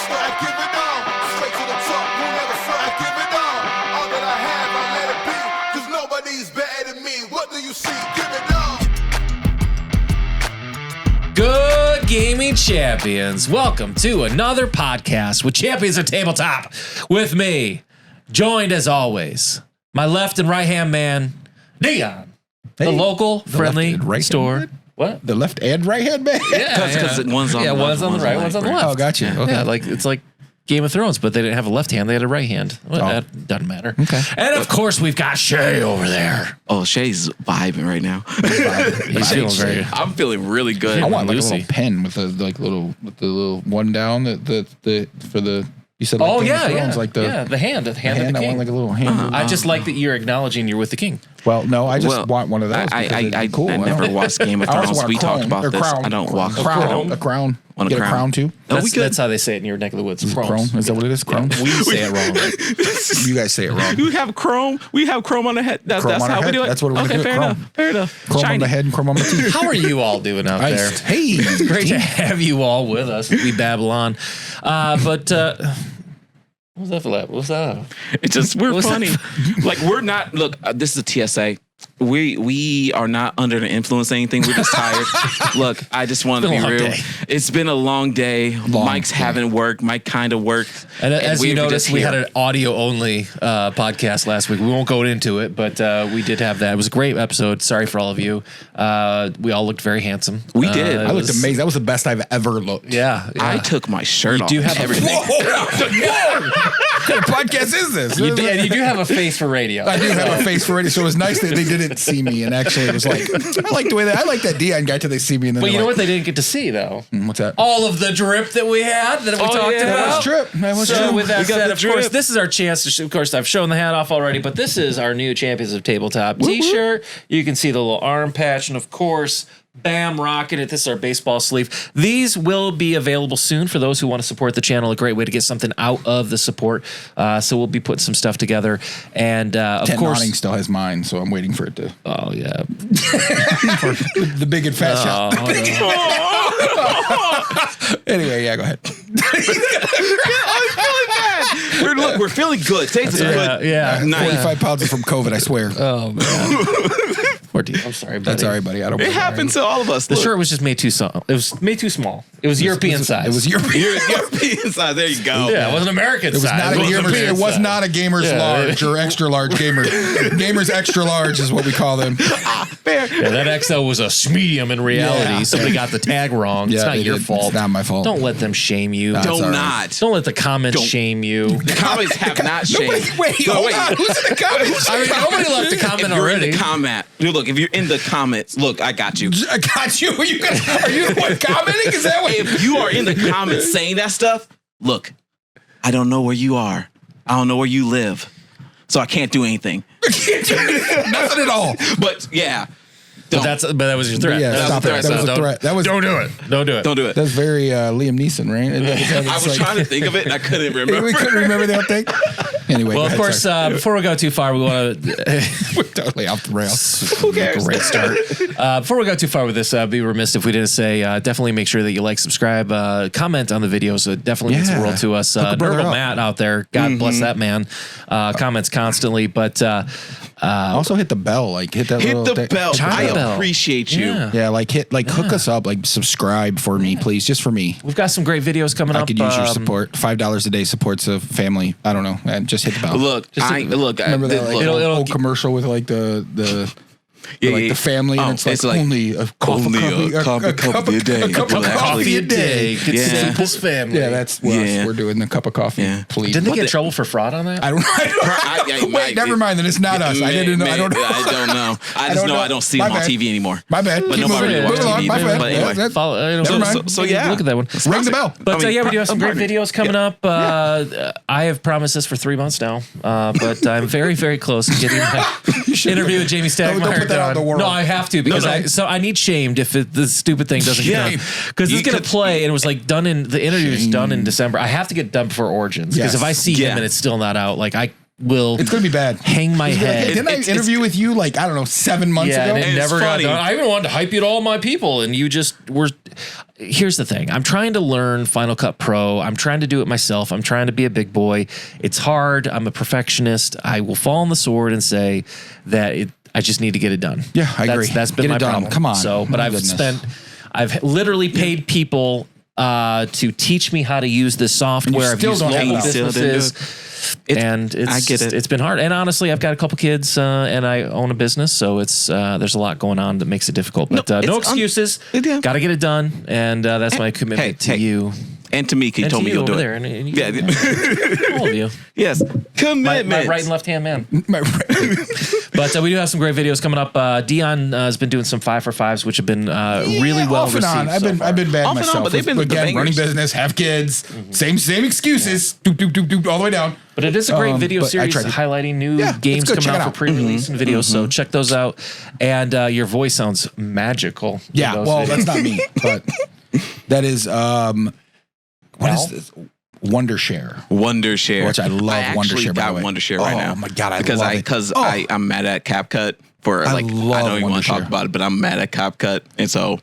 front, I give it all. Straight to the top, won't never front, I give it all. All that I have, I let it be. Cause nobody's better than me. What do you see? Give it all. Good gaming champions. Welcome to another podcast with Champions of Tabletop with me, joined as always, my left and right hand man, Dion, the local friendly store. Man? What? The left and right hand man? Yeah, because one's on the left, one's on the right, one's on the left. Oh, gotcha. Okay. Yeah, like it's like Game of Thrones, but they didn't have a left hand; they had a right hand. Well, that doesn't matter. Okay. And of course, we've got Shay over there. Oh, Shay's vibing right now. He's feeling very. I'm feeling really good. I want like Lucy. a little pen with the little one down the for the you said like Oh Game of yeah, Thrones, yeah, like the the hand of the king. I want like a little hand. I just like that you're acknowledging you're with the king. Well, no, I just want one of those. I Cool. never watched Game of I also Thrones. want a We crown, talked about or this. crown. I don't walk a crown. A crown. Want a Get a crown? crown too? No, we good. That's how they say it in your neck of the woods. Crown. Is that what it is? Crown. We say it wrong. You guys say it wrong. You have chrome. We have chrome on the head. That's Chrome on how our we do head. it. That's what we're gonna okay, do. fair Chrome. enough. Fair enough. Chrome on Shiny. the head and chrome on the teeth. How are you all doing out there? Nice. Hey, Great to have you all with us. We babble on. But what was that for that? What was that? It's just we're What's funny. Like we're not. Look, this is a TSA. We are not under the influence of anything. We're just tired. Look, I just want to be real. Day. It's been a long day. Mike's haven't worked. Mike kind of worked. And as you noticed, we had here. an audio-only podcast last week. We won't go into it, but we did have that. It was a great episode. Sorry for all of you. We all looked very handsome. We did. I looked amazing. That was the best I've ever looked. Yeah. I took my shirt off. do have everything. Whoa! What kind of podcast is this? And you do have a face for radio. I do have a face for radio, so it was nice that they didn't see me. And actually, it was like, I like the way I like that Dion guy till they see me. And then But you know like, what they didn't get to see, though? What's that? All of the drip that we had that we talked about. That was trip. That was So trip. with that We got said, the of course, drip. this is our chance to. Of course, I've shown the hat off already, but this is our new Champions of Tabletop T-shirt. You can see the little arm patch, and of course, bam, rocking it. This is our baseball sleeve. These will be available soon for those who want to support the channel. A great way to get something out of the support. So we'll be putting some stuff together, and of Ted course, Notting still has mine, so I'm waiting for it to. oh yeah, For the big and fat shot. Anyway, yeah, go ahead. We're feeling good. Today's a good yeah. night. 45 pounds from COVID, I swear. Oh man. I'm sorry, buddy. That's all right, buddy. I don't. It happened to all of us. The shirt was just made too small. It was made too small. It was European size. It was European. European size. There you go. Yeah, it wasn't American It was size. not a gamer's. It was not a gamer's large or extra large gamer. Gamers extra large is what we call them. Fair. Yeah, that XL was a medium in reality. Yeah. Somebody got the tag wrong. It's not they your did. fault. It's not my fault. Don't let them shame you. That's all Do right. not. Don't let the comments shame you. The comments have not changed. Wait, hold on. Who's in the comments? I mean, nobody left a comment If you're already. in the comment, look. If you're in the comments, look, I got you. I got you. Are you the one commenting? Is that what? If you are in the comments saying that stuff, look, I don't know where you are. I don't know where you live, so I can't do anything. Nothing at all. But yeah, But that was your threat. Yeah, That was stop a it. That was a threat. That was. Don't do it. Don't do it. don't do it. That's very Liam Neeson, right? I was trying to think of it, and I couldn't remember. We couldn't remember that thing. Anyway, Well, go of ahead, course, sorry. before we go too far, we want to. We're totally off the rails. Who cares? Great start. Before we go too far with this, be remiss if we didn't say definitely make sure that you like, subscribe, comment on the videos. It definitely means the world to us. Hook a brother Nerdle up. Matt out there, God bless that man, comments constantly. But Also hit the bell. Like hit that Hit little the thing. bell. Chime I the bell. appreciate you. Yeah. Yeah, like hook us up. Like subscribe for me, please. Just for me. we've got some great videos coming I up. could use your support. $5 a day supports a family. I don't know. And just hit the bell. Look, Remember that like, It'll- old commercial with like the Yeah, like yeah. the family, and Oh, it's like only a cup of coffee a day. A cup of Coffee a day. Get Yeah. Simple's family. Yeah, that's what Yeah. we're doing. The cup of coffee, Yeah. please. Didn't they What get in the- trouble for fraud on that? I don't. Wait, never mind. Then it's not us. I didn't know. I don't know. I don't know. I just know I don't see My them on bad. TV anymore. My bad. But Keep nobody moving. really watches Moving along. TV My either. bad. But anyway. That- Follow, Never mind. So yeah. Look at that one. Ring the bell. But yeah, we do have some great videos coming up. I have promised this for 3 months now, but I'm very, very close to getting my interview with Jamie Don't Stagmeyer put that out in the done. world. No, I have to because I need shamed if the stupid thing doesn't get done. Because it's gonna play, and it was like done in the interview was done in December. I have to get done before Origins because Yes. if I see Yeah. him and it's still not out, like will It's going to be bad. hang my He's gonna be like, head. "Hey, didn't I interview with you like, I don't know, 7 months Yeah, ago? and it It's never got funny. done. I even wanted to hype you to all my people, and you just were. Here's the thing: I'm trying to learn Final Cut Pro. I'm trying to do it myself. I'm trying to be a big boy. It's hard. I'm a perfectionist. I will fall on the sword and say that I just need to get it done. Yeah, I agree. That's been Get it my done. problem. Come on. So, but My I've goodness. I've literally paid people to teach me how to use this software. I've still used don't have local it. Still didn't do businesses. it. And I get it. It's been hard. And honestly, I've got a couple kids and I own a business, so it's there's a lot going on that makes it difficult. But no it's excuses. yeah. Got to get it done, and that's my commitment to you. And to me, he And told to me you you'll do over it. there, and you, Yeah. all of you, Yes. my Commitment. right and left hand man. My- But we do have some great videos coming up. Dion has been doing some 5 for 5s, which have been really Yeah, well off and received. on. I've so been far. I've been bad Off and on, myself. but they've been Again, the running bangers. business, have kids, same excuses. Doop, doop, doop, doop, all the way down. But it is a great video but I series tried to- highlighting new Yeah, games it's good. coming Check out it for out. pre-release and videos. So check those out. And your voice sounds magical. in Yeah, those well, videos. that's not me, but that is what is this? Wondershare. Wondershare. Which I love I actually Wondershare, by got the way. Wondershare right Oh, now. my God, I because love it. Because Oh. I'm mad at CapCut for I like, I love don't even want to talk Wondershare. about it, but I'm mad at CapCut. And so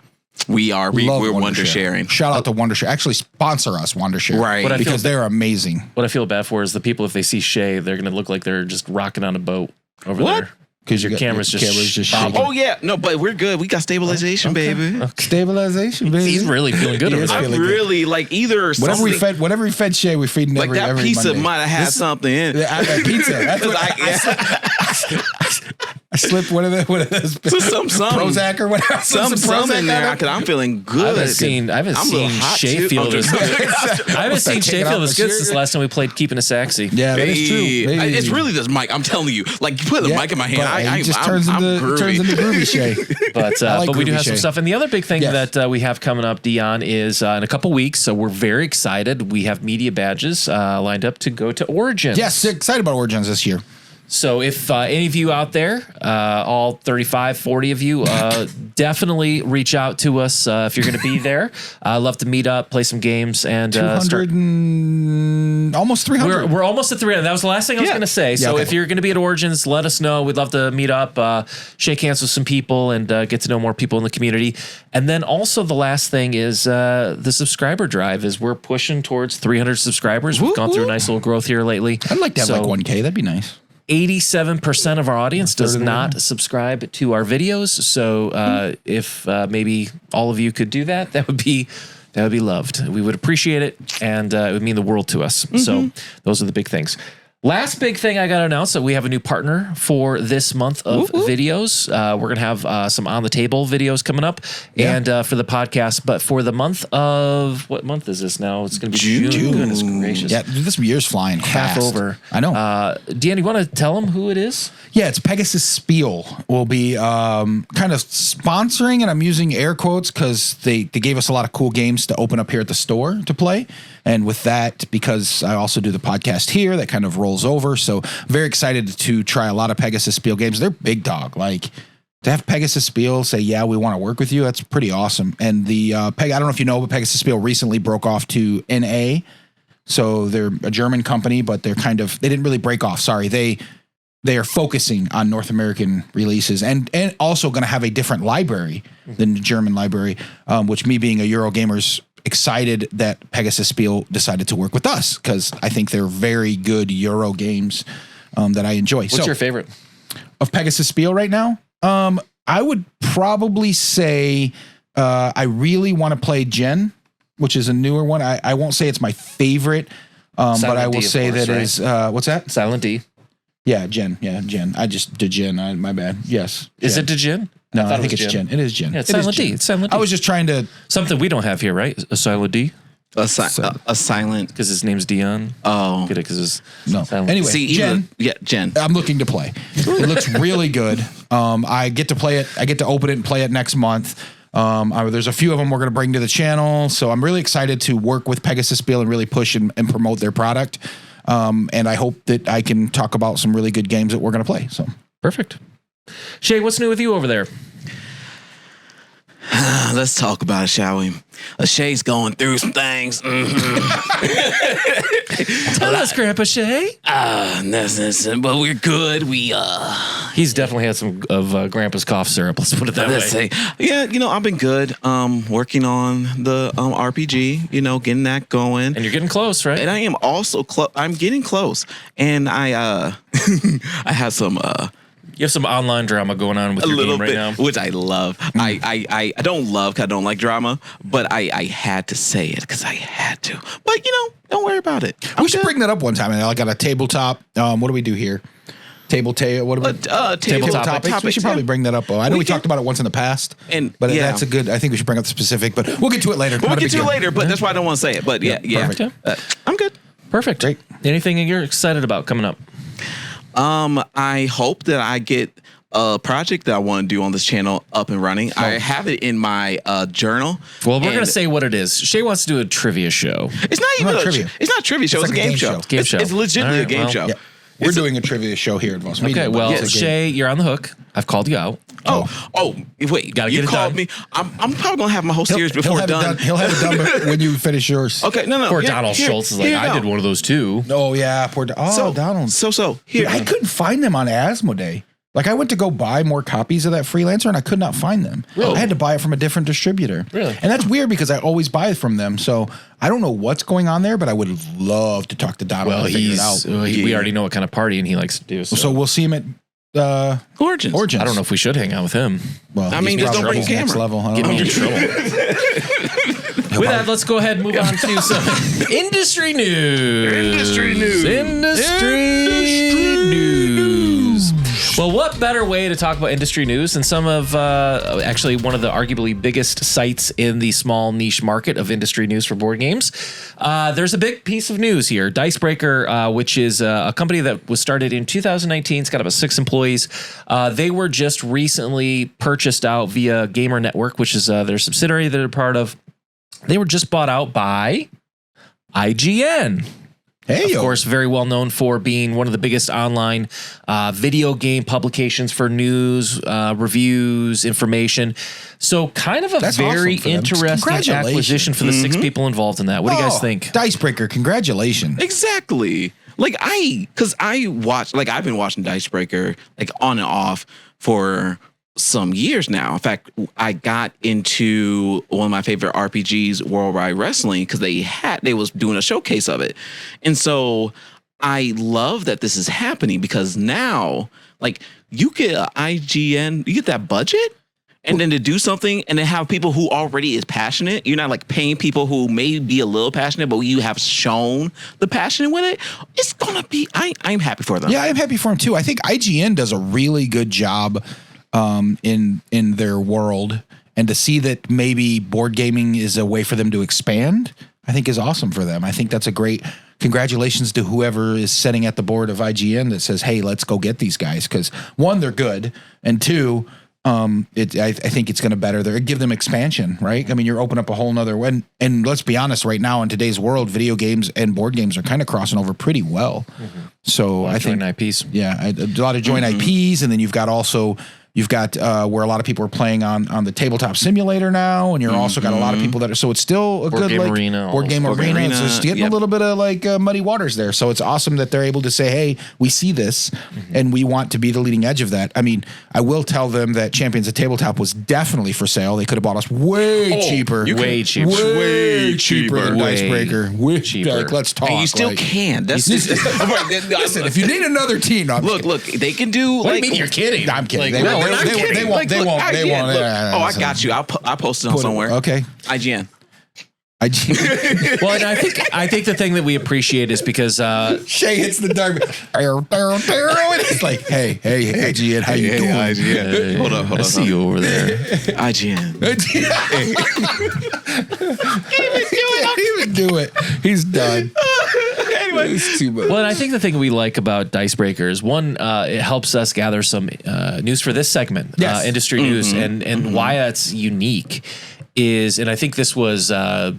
we're Love Wondersharing. Shout out to Wondershare. Actually, sponsor us, Wondershare. Right. What I feel- Because they're amazing. What I feel bad for is the people, if they see Shay, they're going to look like they're just rocking on a boat over What? there. Because your camera's just shaking. Oh yeah, no, but we're good. We got stabilization, baby. Stabilization, baby. He's really feeling good He over is there. I'm feeling good. really like either Whatever we fed Shay, we're feeding like every that every pizza Monday. might have had something in it. That pizza. That's what I slipped one of those Some Prozac or whatever. some in there because I'm feeling good. I haven't seen I'm a little hot, Shay too. feel I'm this. just- I haven't seen Take Shay it feel off this the good shirt. since the last time we played Keeping It Sexy. Yeah, that is true. Hey, it's really this mic. I'm telling you. Like you put the Yeah, mic in my hand. but it just I'm turns into groovy. groovy Shay. But I like but we do groovy have some Shay. stuff. And the other big thing Yes. that we have coming up, Dion, is in a couple weeks. So we're very excited. We have media badges lined up to go to Origins. Yes, excited about Origins this year. So if any of you out there, all 35, 40 of you, definitely reach out to us if you're going to be there. I'd love to meet up, play some games, and 200 and almost 300. We're almost at 300. That was the last thing I was going to say. So okay. if you're going to be at Origins, let us know. We'd love to meet up, shake hands with some people, and get to know more people in the community. And then also the last thing is the subscriber drive. Is we're pushing towards 300 subscribers. We've gone through a nice little growth here lately. I'd like to have So, like 1K. That'd be nice. 87% of our audience does of the way not subscribe to our videos. So if maybe all of you could do that, that would be loved. We would appreciate it, and it would mean the world to us. So those are the big things. Last big thing I got to announce that we have a new partner for this month of videos. We're going to have some on the table videos coming up and for the podcast. But for the month of, what month is this now? It's going to be June. Goodness gracious. Yeah, this year's flying Half fast. over. I know. Deanna, you want to tell them who it is? Yeah, it's Pegasus Spiel. Will be kind of sponsoring, and I'm using air quotes because they gave us a lot of cool games to open up here at the store to play. And with that, because I also do the podcast here, that kind of rolls over. So very excited to try a lot of Pegasus Spiel games. They're big dog. Like to have Pegasus Spiel say, yeah, we want to work with you. That's pretty awesome. And the I don't know if you know, but Pegasus Spiel recently broke off to NA. So they're a German company, but they didn't really break off. Sorry. They are focusing on North American releases and also going to have a different library than the German library, which me being a Eurogamer's excited that Pegasus Spiel decided to work with us because I think they're very good Euro games that I enjoy. What's your favorite? Of Pegasus Spiel right now? I would probably say I really want to play Gen, which is a newer one. I won't say it's my favorite, but I will D, of say course, that is what's that? Silent D. Yeah, Gen. Yeah, Gen. I just did Gen. My bad. Yes. Is Gen. it Djinn? No, I thought think it it's was Gen. It is Gen. Yeah, it's It is Silent D. Gen. It's Silent D. I was just trying to. Something we don't have here, right? A Silent D? A silent. Because his name's Dion. Oh. Get it? Because it's No. Silent Anyway, See, Gen. Jen. I'm looking to play. It looks really good. I get to play it. I get to open it and play it next month. There's a few of them we're going to bring to the channel. So I'm really excited to work with Pegasus Spiel and really push and promote their product. And I hope that I can talk about some really good games that we're going to play. So Perfect. Shay, what's new with you over there? Let's talk about it, shall we? Shay's going through some things. Tell us, Grandpa Shay. But we're good. He's definitely had some of Grandpa's cough syrup. Let's put it that way. Yeah, I've been good. Working on the RPG. Getting that going. And you're getting close, right? And I am also close. I'm getting close. And I I have some. You have some online drama going on with your game right now, which I love. I don't love 'cause I don't like drama, but I had to say it because I had to. But don't worry about it. We should bring that up one time. I got a tabletop. What do we do here? What do we? Tabletop topics. We should probably bring that up. I know we talked about it once in the past, but that's a good. I think we should bring up the specific, but we'll get to it later. We'll get to it later, but that's why I don't want to say it. But yeah. Perfect. I'm good. Perfect. Great. Anything you're excited about coming up? I hope that I get a project that I want to do on this channel up and running. I have it in my journal. Well, we're gonna say what it is. Shay wants to do a trivia show. It's not even trivia. It's not a trivia show. It's like a game show. Game show. It's legitimately a game show. Yeah. We're doing a trivia show here at Voss Media. Okay, well, Shay, you're on the hook. I've called you out. Wait! Gotta you get it called done. me. I'm probably gonna have my whole series before done. He'll have it done when you finish yours. Okay, no. Poor Donald Schultz is like, I did one of those too. Oh yeah, poor Donald. Here. Dude, I couldn't find them on Asmodee. Like I went to go buy more copies of that Freelancer and I could not find them. Really? I had to buy it from a different distributor. Really? And that's weird because I always buy it from them. So I don't know what's going on there, but I would love to talk to Donald Well, and figure it out. we already know what kind of partying he likes to do. So we'll see him at Origins. I don't know if we should hang out with him. Well, I mean, just don't bring he's next camera. level. I don't Get know. me in trouble. With that, let's go ahead and move on to some industry news. Industry news. Well, what better way to talk about industry news than some of actually one of the arguably biggest sites in the small niche market of industry news for board games. There's a big piece of news here. Dicebreaker, which is a company that was started in 2019. It's got about 6 employees. They were just recently purchased out via Gamer Network, which is their subsidiary that they're part of. They were just bought out by IGN. Hey, Of course, very well known for being one of the biggest online video game publications for news, reviews, information. So kind of a That's very awesome for them. interesting Congratulations. acquisition for the 6 people involved in that. What do you guys think? Dicebreaker, congratulations. Exactly. Like I've been watching Dicebreaker like on and off for some years now. In fact, I got into one of my favorite RPGs, Worldwide Wrestling, because they was doing a showcase of it. And so I love that this is happening because now like you get IGN, you get that budget and then to do something and then have people who already is passionate. You're not like paying people who may be a little passionate, but you have shown the passion with it. It's gonna be, I'm happy for them. Yeah, I'm happy for them too. I think IGN does a really good job in their world, and to see that maybe board gaming is a way for them to expand, I think is awesome for them. I think that's a great congratulations to whoever is sitting at the board of IGN that says, hey, let's go get these guys. Because one, they're good, and two, I think it's going to better give them expansion, right? I mean, you're opening up a whole nother one. And let's be honest, right now in today's world, video games and board games are kind of crossing over pretty well. Mm-hmm. So I think IPs. Yeah, a lot of joint IPs, and then you've got where a lot of people are playing on the tabletop simulator now, and you're also got a lot of people that are, so it's still a Board good Game like Arena board game almost. arena. It's just getting a little bit of like muddy waters there. So it's awesome that they're able to say, hey, we see this and we want to be the leading edge of that. I mean, I will tell them that Champions of Tabletop was definitely for sale. They could have bought us way cheaper. Way cheaper. Way cheaper than Way Dicebreaker. Way cheaper. Like, let's talk. And you still like, can. That's listen, if you need another team, no, I'm look, they can do What like. do you mean you're kidding? I'm kidding. Like, They no, won't. we're not They won't. kidding. They won't. They won't. They won't. Look, Yeah, I got you. I'll post it on somewhere. Okay. IGN. IGN. Well, and I think the thing that we appreciate is because Shay hits the dark. And it's like, hey, IGN, how you doing? IGN. Hold up. I see you over there. IGN. Can't even do it. He's done. Anyway. It's too much. Well, and I think the thing we like about Dicebreaker is one, it helps us gather some news for this segment, Yes. industry news, and why that's unique is, and I think this was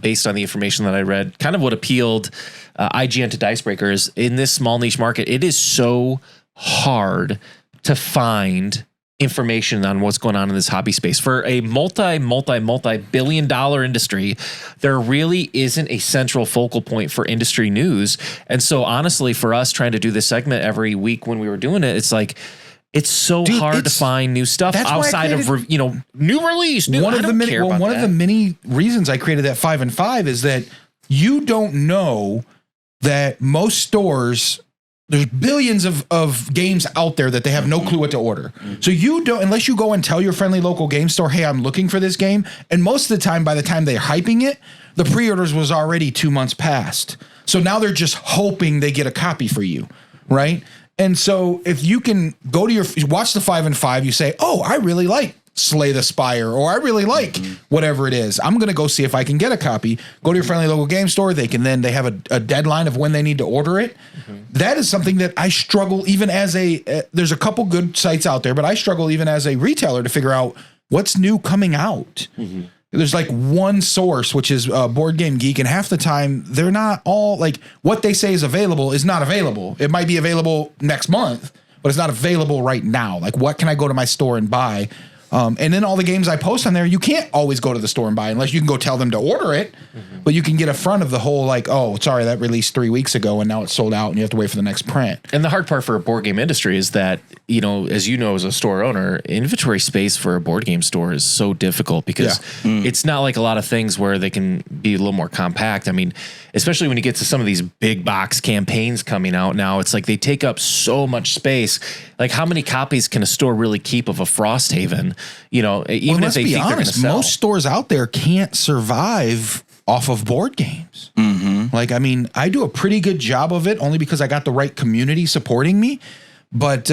based on the information that I read, kind of what appealed IGN to Dicebreaker is in this small niche market, it is so hard to find information on what's going on in this hobby space. For a multi-billion dollar industry, there really isn't a central focal point for industry news. And so honestly, for us trying to do this segment every week when we were doing it, it's like, it's so hard to find new stuff outside of, new release. One of the many reasons I created that 5 and 5 is that you don't know that most stores, there's billions of games out there that they have no clue what to order. So you don't, unless you go and tell your friendly local game store, hey, I'm looking for this game. And most of the time, by the time they're hyping it, the pre-orders was already 2 months past. So now they're just hoping they get a copy for you, right? And so if you can go to watch the 5 and 5, you say, oh, I really like Slay the Spire, or I really like whatever it is. I'm going to go see if I can get a copy. Go to your friendly local game store. They have a deadline of when they need to order it. That is something that I struggle even as there's a couple good sites out there, but I struggle even as a retailer to figure out what's new coming out. There's like one source, which is Board Game Geek, and half the time they're not all like what they say is available is not available. It might be available next month, but it's not available right now. Like, what can I go to my store and buy? And then all the games I post on there, you can't always go to the store and buy unless you can go tell them to order it. But you can get a front of the whole like, oh, sorry, that released 3 weeks ago and now it's sold out and you have to wait for the next print. And the hard part for a board game industry is that, as you know, as a store owner, inventory space for a board game store is so difficult because it's not like a lot of things where they can be a little more compact. I mean, especially when you get to some of these big box campaigns coming out now, it's like they take up so much space. Like, how many copies can a store really keep of a Frosthaven? Even if they think they're going to sell. Most stores out there can't survive off of board games. Like, I mean, I do a pretty good job of it only because I got the right community supporting me. But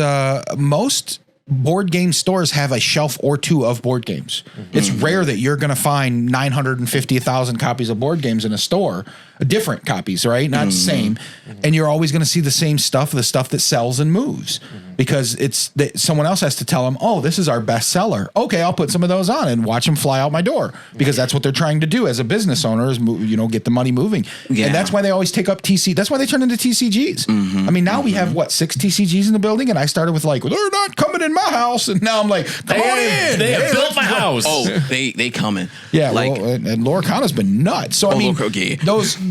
most board game stores have a shelf or two of board games. It's rare that you're going to find 950,000 copies of board games in a store, different copies, right? Not the same. And you're always going to see the same stuff, the stuff that sells and moves, because someone else has to tell them, oh, this is our best seller. Okay, I'll put some of those on and watch them fly out my door, because that's what they're trying to do as a business owner is, get the money moving. Yeah. And that's why they always take up TC. That's why they turn into TCGs. I mean, now we have 6 TCGs in the building, and I started with like, they're not coming in my house. And now I'm like, come on in. They have built my house. Oh, they coming. Yeah. Like, and Lorcana's been nuts. So I mean,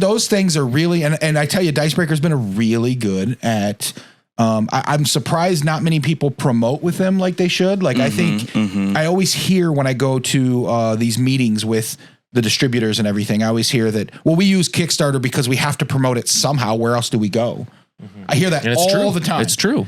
those things are really, and I tell you, Dicebreaker's been really good at, I'm surprised not many people promote with them like they should. Like, I think I always hear when I go to these meetings with the distributors and everything, I always hear that, well, we use Kickstarter because we have to promote it somehow. Where else do we go? I hear that all the time. It's true.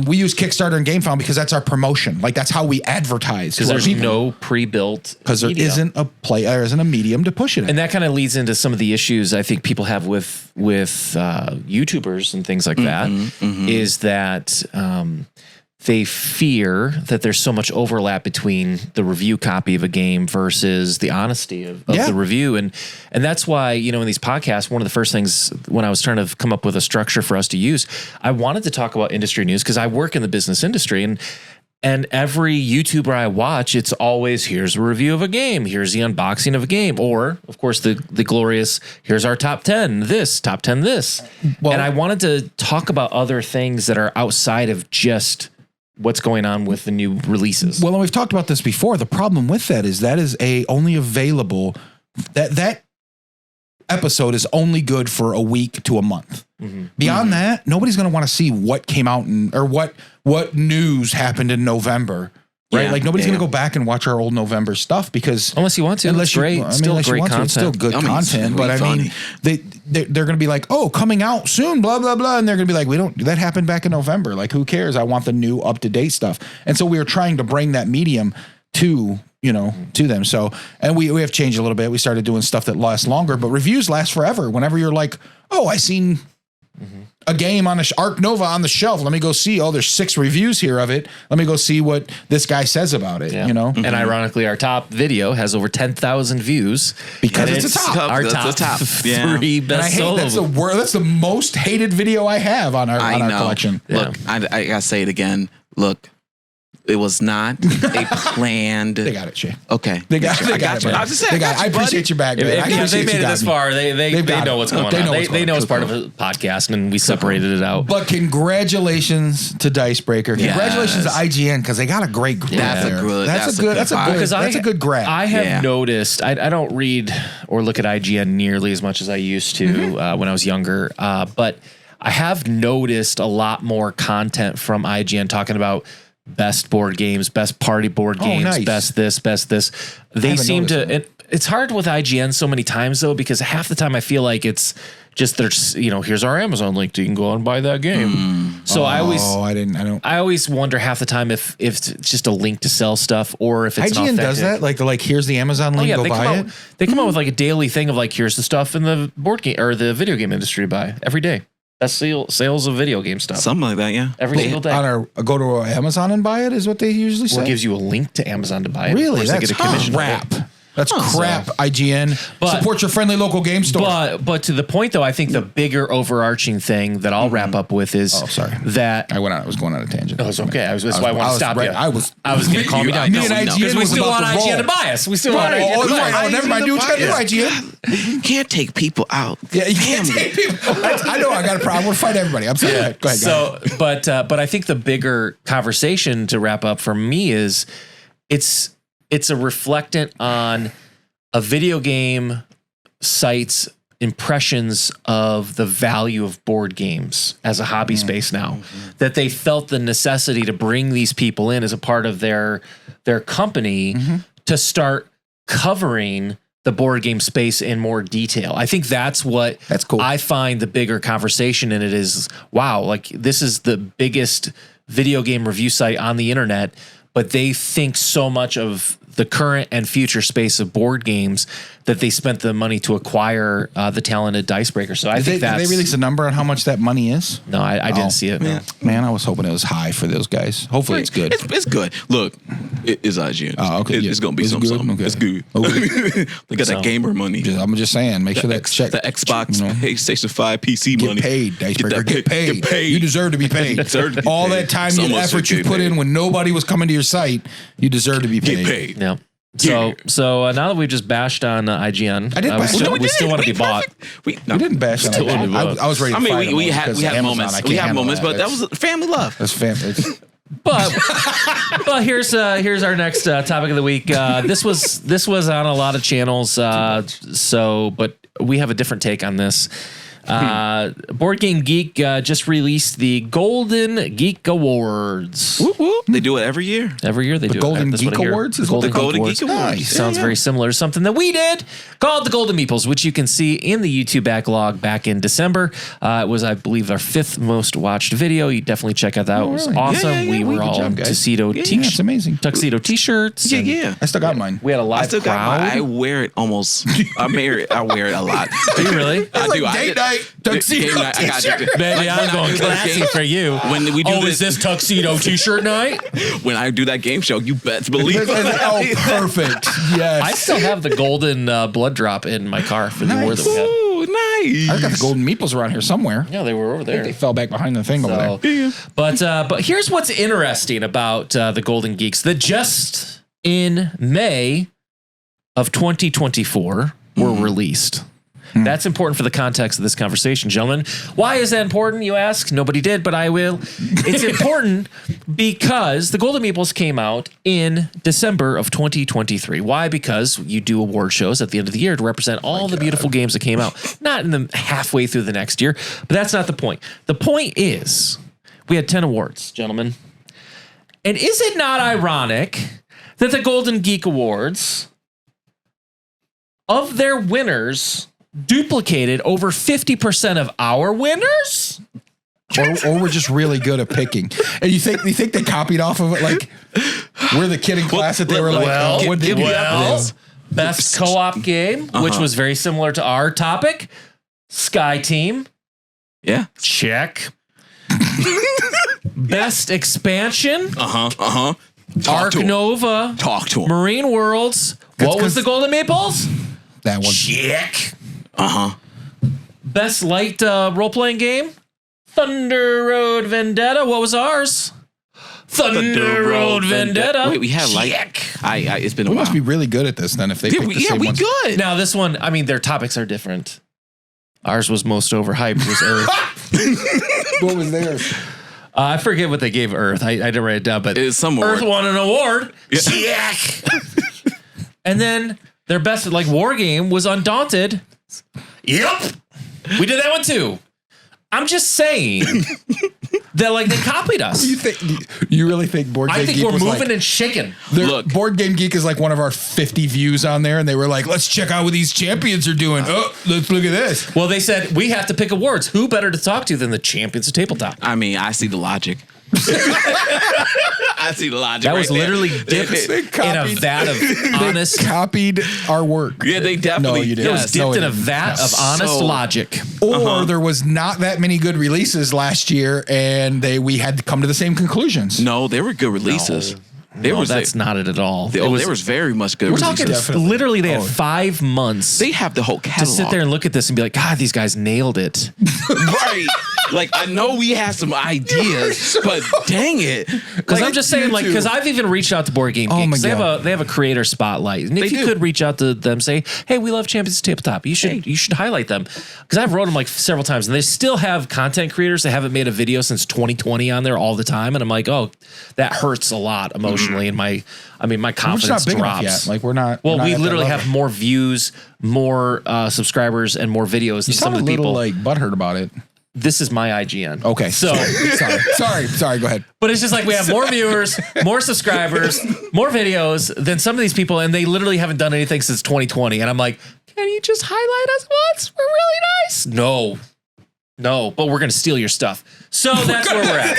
We use Kickstarter and GameFound because that's our promotion. Like, that's how we advertise. Because there's no pre-built. Because there isn't a medium to push it in. And that kind of leads into some of the issues I think people have with YouTubers and things like that. Is that they fear that there's so much overlap between the review copy of a game versus the honesty of the review. And that's why, in these podcasts, one of the first things when I was trying to come up with a structure for us to use, I wanted to talk about industry news because I work in the business industry, and every YouTuber I watch, it's always, here's a review of a game, here's the unboxing of a game, or of course the glorious, here's our top 10 this, top 10 this. Well, and I wanted to talk about other things that are outside of just what's going on with the new releases. Well, and we've talked about this before. The problem with that is only available, that episode is only good for a week to a month. Beyond that, nobody's going to want to see what came out or what news happened in November. Right, like nobody's going to go back and watch our old November stuff because unless you want to, it's great. Still great content. It's still good content, but I mean, they're going to be like, oh, coming out soon, blah blah blah, and they're going to be like, that happened back in November. Like, who cares? I want the new up to date stuff. And so we are trying to bring that medium to them. So, and we have changed a little bit. We started doing stuff that lasts longer, but reviews last forever. Whenever you're like, oh, I seen a game on Arc Nova on the shelf. Let me go see. Oh, there's 6 reviews here of it. Let me go see what this guy says about it. And ironically, our top video has over 10,000 views because it's a top. Our top 3 best solo. That's the most hated video I have on our collection. Look, I gotta say it again. Look, It was not a planned. They got it, Shay. Okay. They got it. you. I was just saying, They got it. I appreciate your back, man. I If appreciate they made you it this got me. far, they got know it. what's going They on. know what's They going know on. it's part of a podcast, and we separated it out. But congratulations to Dicebreaker. Congratulations to IGN because they got a great grab That's a there. good- that's a good That's a vibe. good. Because That's a good grab. I have Yeah. noticed. I don't read or look at IGN nearly as much as I used to when I was younger. But I have noticed a lot more content from IGN talking about best board games, best party board games, nice. best this, best this. They haven't seem noticed to. It's hard with IGN so many times though, because half the time I feel like it's just there's here's our Amazon link, you can go and buy that game. So I always wonder half the time if it's just a link to sell stuff or if it's IGN does that. Like they're like, here's the Amazon link. Go buy it. They come out with like a daily thing of like, here's the stuff in the board game or the video game industry to buy every day. That's sales of video game stuff. Something like that, yeah. Every single day. Go to Amazon and buy it is what they usually say. Well, it gives you a link to Amazon to buy it. Really? Of course, they That's get a commission. crap. That's crap, IGN. But- Support your friendly local game store. But to the point though, I think the bigger overarching thing that I'll wrap up with is that I was going on a tangent. it was okay. That's why I wanted to stop you. I was going to calm you down. Me and IGN Because we was still about want to IGN roll. to buy us. We still want Right. IGN to buy us. Never mind. Do what you got to do, IGN. You can't take people out. Yeah, you can't take people. I know I got a problem. We'll fight everybody. I'm sorry. Go ahead. Go ahead. But I think the bigger conversation to wrap up for me is it's a reflectant on a video game site's impressions of the value of board games as a hobby space now, that they felt the necessity to bring these people in as a part of their company to start covering the board game space in more detail. I think that's cool. I find the bigger conversation in it is, wow, like this is the biggest video game review site on the internet, but they think so much of the current and future space of board games that they spent the money to acquire the talented Dicebreaker. So I think Did they release a number on how much that money is? No, I didn't see it. Man, I was hoping it was high for those guys. Hopefully it's good. It's good. Look, it is IGN. Oh, okay. It's going to be Is it something. good? Okay. It's good. Okay. They got that gamer money. I'm just saying, make sure that check. The Xbox, PlayStation 5, PC money. Get paid, Dicebreaker. Get Get paid. paid. You deserve to be paid. Deserve to be All paid. that time Some and of us effort should you get put in paid. when nobody was coming to your site, you deserve to be paid. Get paid. Yeah. So now that we've just bashed on IGN, I did bash on it. we still want to be bought. We didn't bash on Still it. wouldn't have I was ready to fight them we all had because of Amazon. moments. I We can't had handle moments, but that was family love. That's family. But here's our next topic of the week. This was on a lot of channels. But we have a different take on this. Board Game Geek just released the Golden Geek Awards. Whoop, whoop. They do it every year. Every year they do Golden that's what Geek I hear. Awards is The what they Golden call Geek it? Awards. Nice. Sounds very similar to something that we did called the Golden Meeples, which you can see in the YouTube backlog back in December. It was, I believe, our 5th most watched video. You definitely check it out. It was really? awesome. Yeah, We were good all job, in guys. tuxedo it's amazing. tuxedo t-shirts. Yeah, and yeah. I still got mine. We had a I live still got crowd. mine. I wear it almost. I wear it a lot. Do you really? I do. like I date did- night tuxedo Game night, I got t-shirt. it. Baby, Like, I'm when I going do that classy game- for you. When we do is this tuxedo t-shirt night? when I do that game show, you best believe Oh, perfect. Yes. I still have the golden blood drop in my car for the award that we had. Ooh, nice. I got the golden meeples around here somewhere. Yeah, they were over there. They fell back behind the thing over there. But here's what's interesting about the Golden Geeks. That just in May of 2024 were released. That's important for the context of this conversation, gentlemen. Why is that important, you ask? Nobody did, but I will. It's important because the Golden Meeples came out in December of 2023. Why? Because you do award shows at the end of the year to represent all the beautiful games that came out. Not in the halfway through the next year, but that's not the point. The point is we had 10 awards, gentlemen. And is it not ironic that the Golden Geek Awards, of their winners, duplicated over 50% of our winners? Or we're just really good at picking. And you think they copied off of it? Like, we're the kid in class that they were like, what did Best co-op game, which was very similar to our topic. Sky Team. Yeah. Check. Best expansion. Arc Nova. Talk to him. Marine Worlds. What was the Golden Meeples? That one. Check. Best light role-playing game. Thunder Road Vendetta. What was ours? Thunder Road Vendetta. Wait, we had like Check. it's been a We while. must be really good at this then if they pick the same we ones. good. Now this one, I mean, their topics are different. Ours was most overhyped. Was Earth. What was theirs? I forget what they gave Earth. I didn't write it down, but It's some Earth award. won an award. Check. And then their best like war game was Undaunted. Yep. We did that one too. I'm just saying that like they copied us. You really think Board Game I think Geek we're was moving like, and shaking. Look. Board Game Geek is like one of our 50 views on there, and they were like, let's check out what these champions are doing. Oh, let's look at this. Well, they said we have to pick awards. Who better to talk to than the champions of tabletop? I mean, I see the logic. I see the logic. That was right there. literally dipped They in a copied- vat of honest. Copied our work. Yeah, they definitely. No, you didn't. It was Yes. dipped No, it in a didn't. vat of honest So- logic. Or there was not that many good releases last year, and we had to come to the same conclusions. No, they were good releases. No, that's not it at all. There was very much good We're releases. talking Definitely. literally they had 5 months They have the whole to catalog. sit there and look at this and be like, God, these guys nailed it. Right. Like, I know we have some ideas, but dang it. Because I'm just saying, like, because I've even reached out to Board Game Oh Geeks. my God. They have a creator spotlight, and if They you do. could reach out to them, say, hey, we love Champions of Tabletop. You should highlight them. Because I've wrote them like several times, and they still have content creators that haven't made a video since 2020 on there all the time, and I'm like, oh, that hurts a lot emotionally, and my we're just confidence not big drops. enough yet. Like, we're not. Well, we're not we at that literally level. have more views, more subscribers, and more videos than You some sound of a the little people. like butthurt about it. This is my IGN. Okay. So, sorry. Go ahead. but it's just like we have more viewers, more subscribers, more videos than some of these people, and they literally haven't done anything since 2020. And I'm like, can you just highlight us once? We're really nice. No, but we're gonna steal your stuff. So that's where we're at.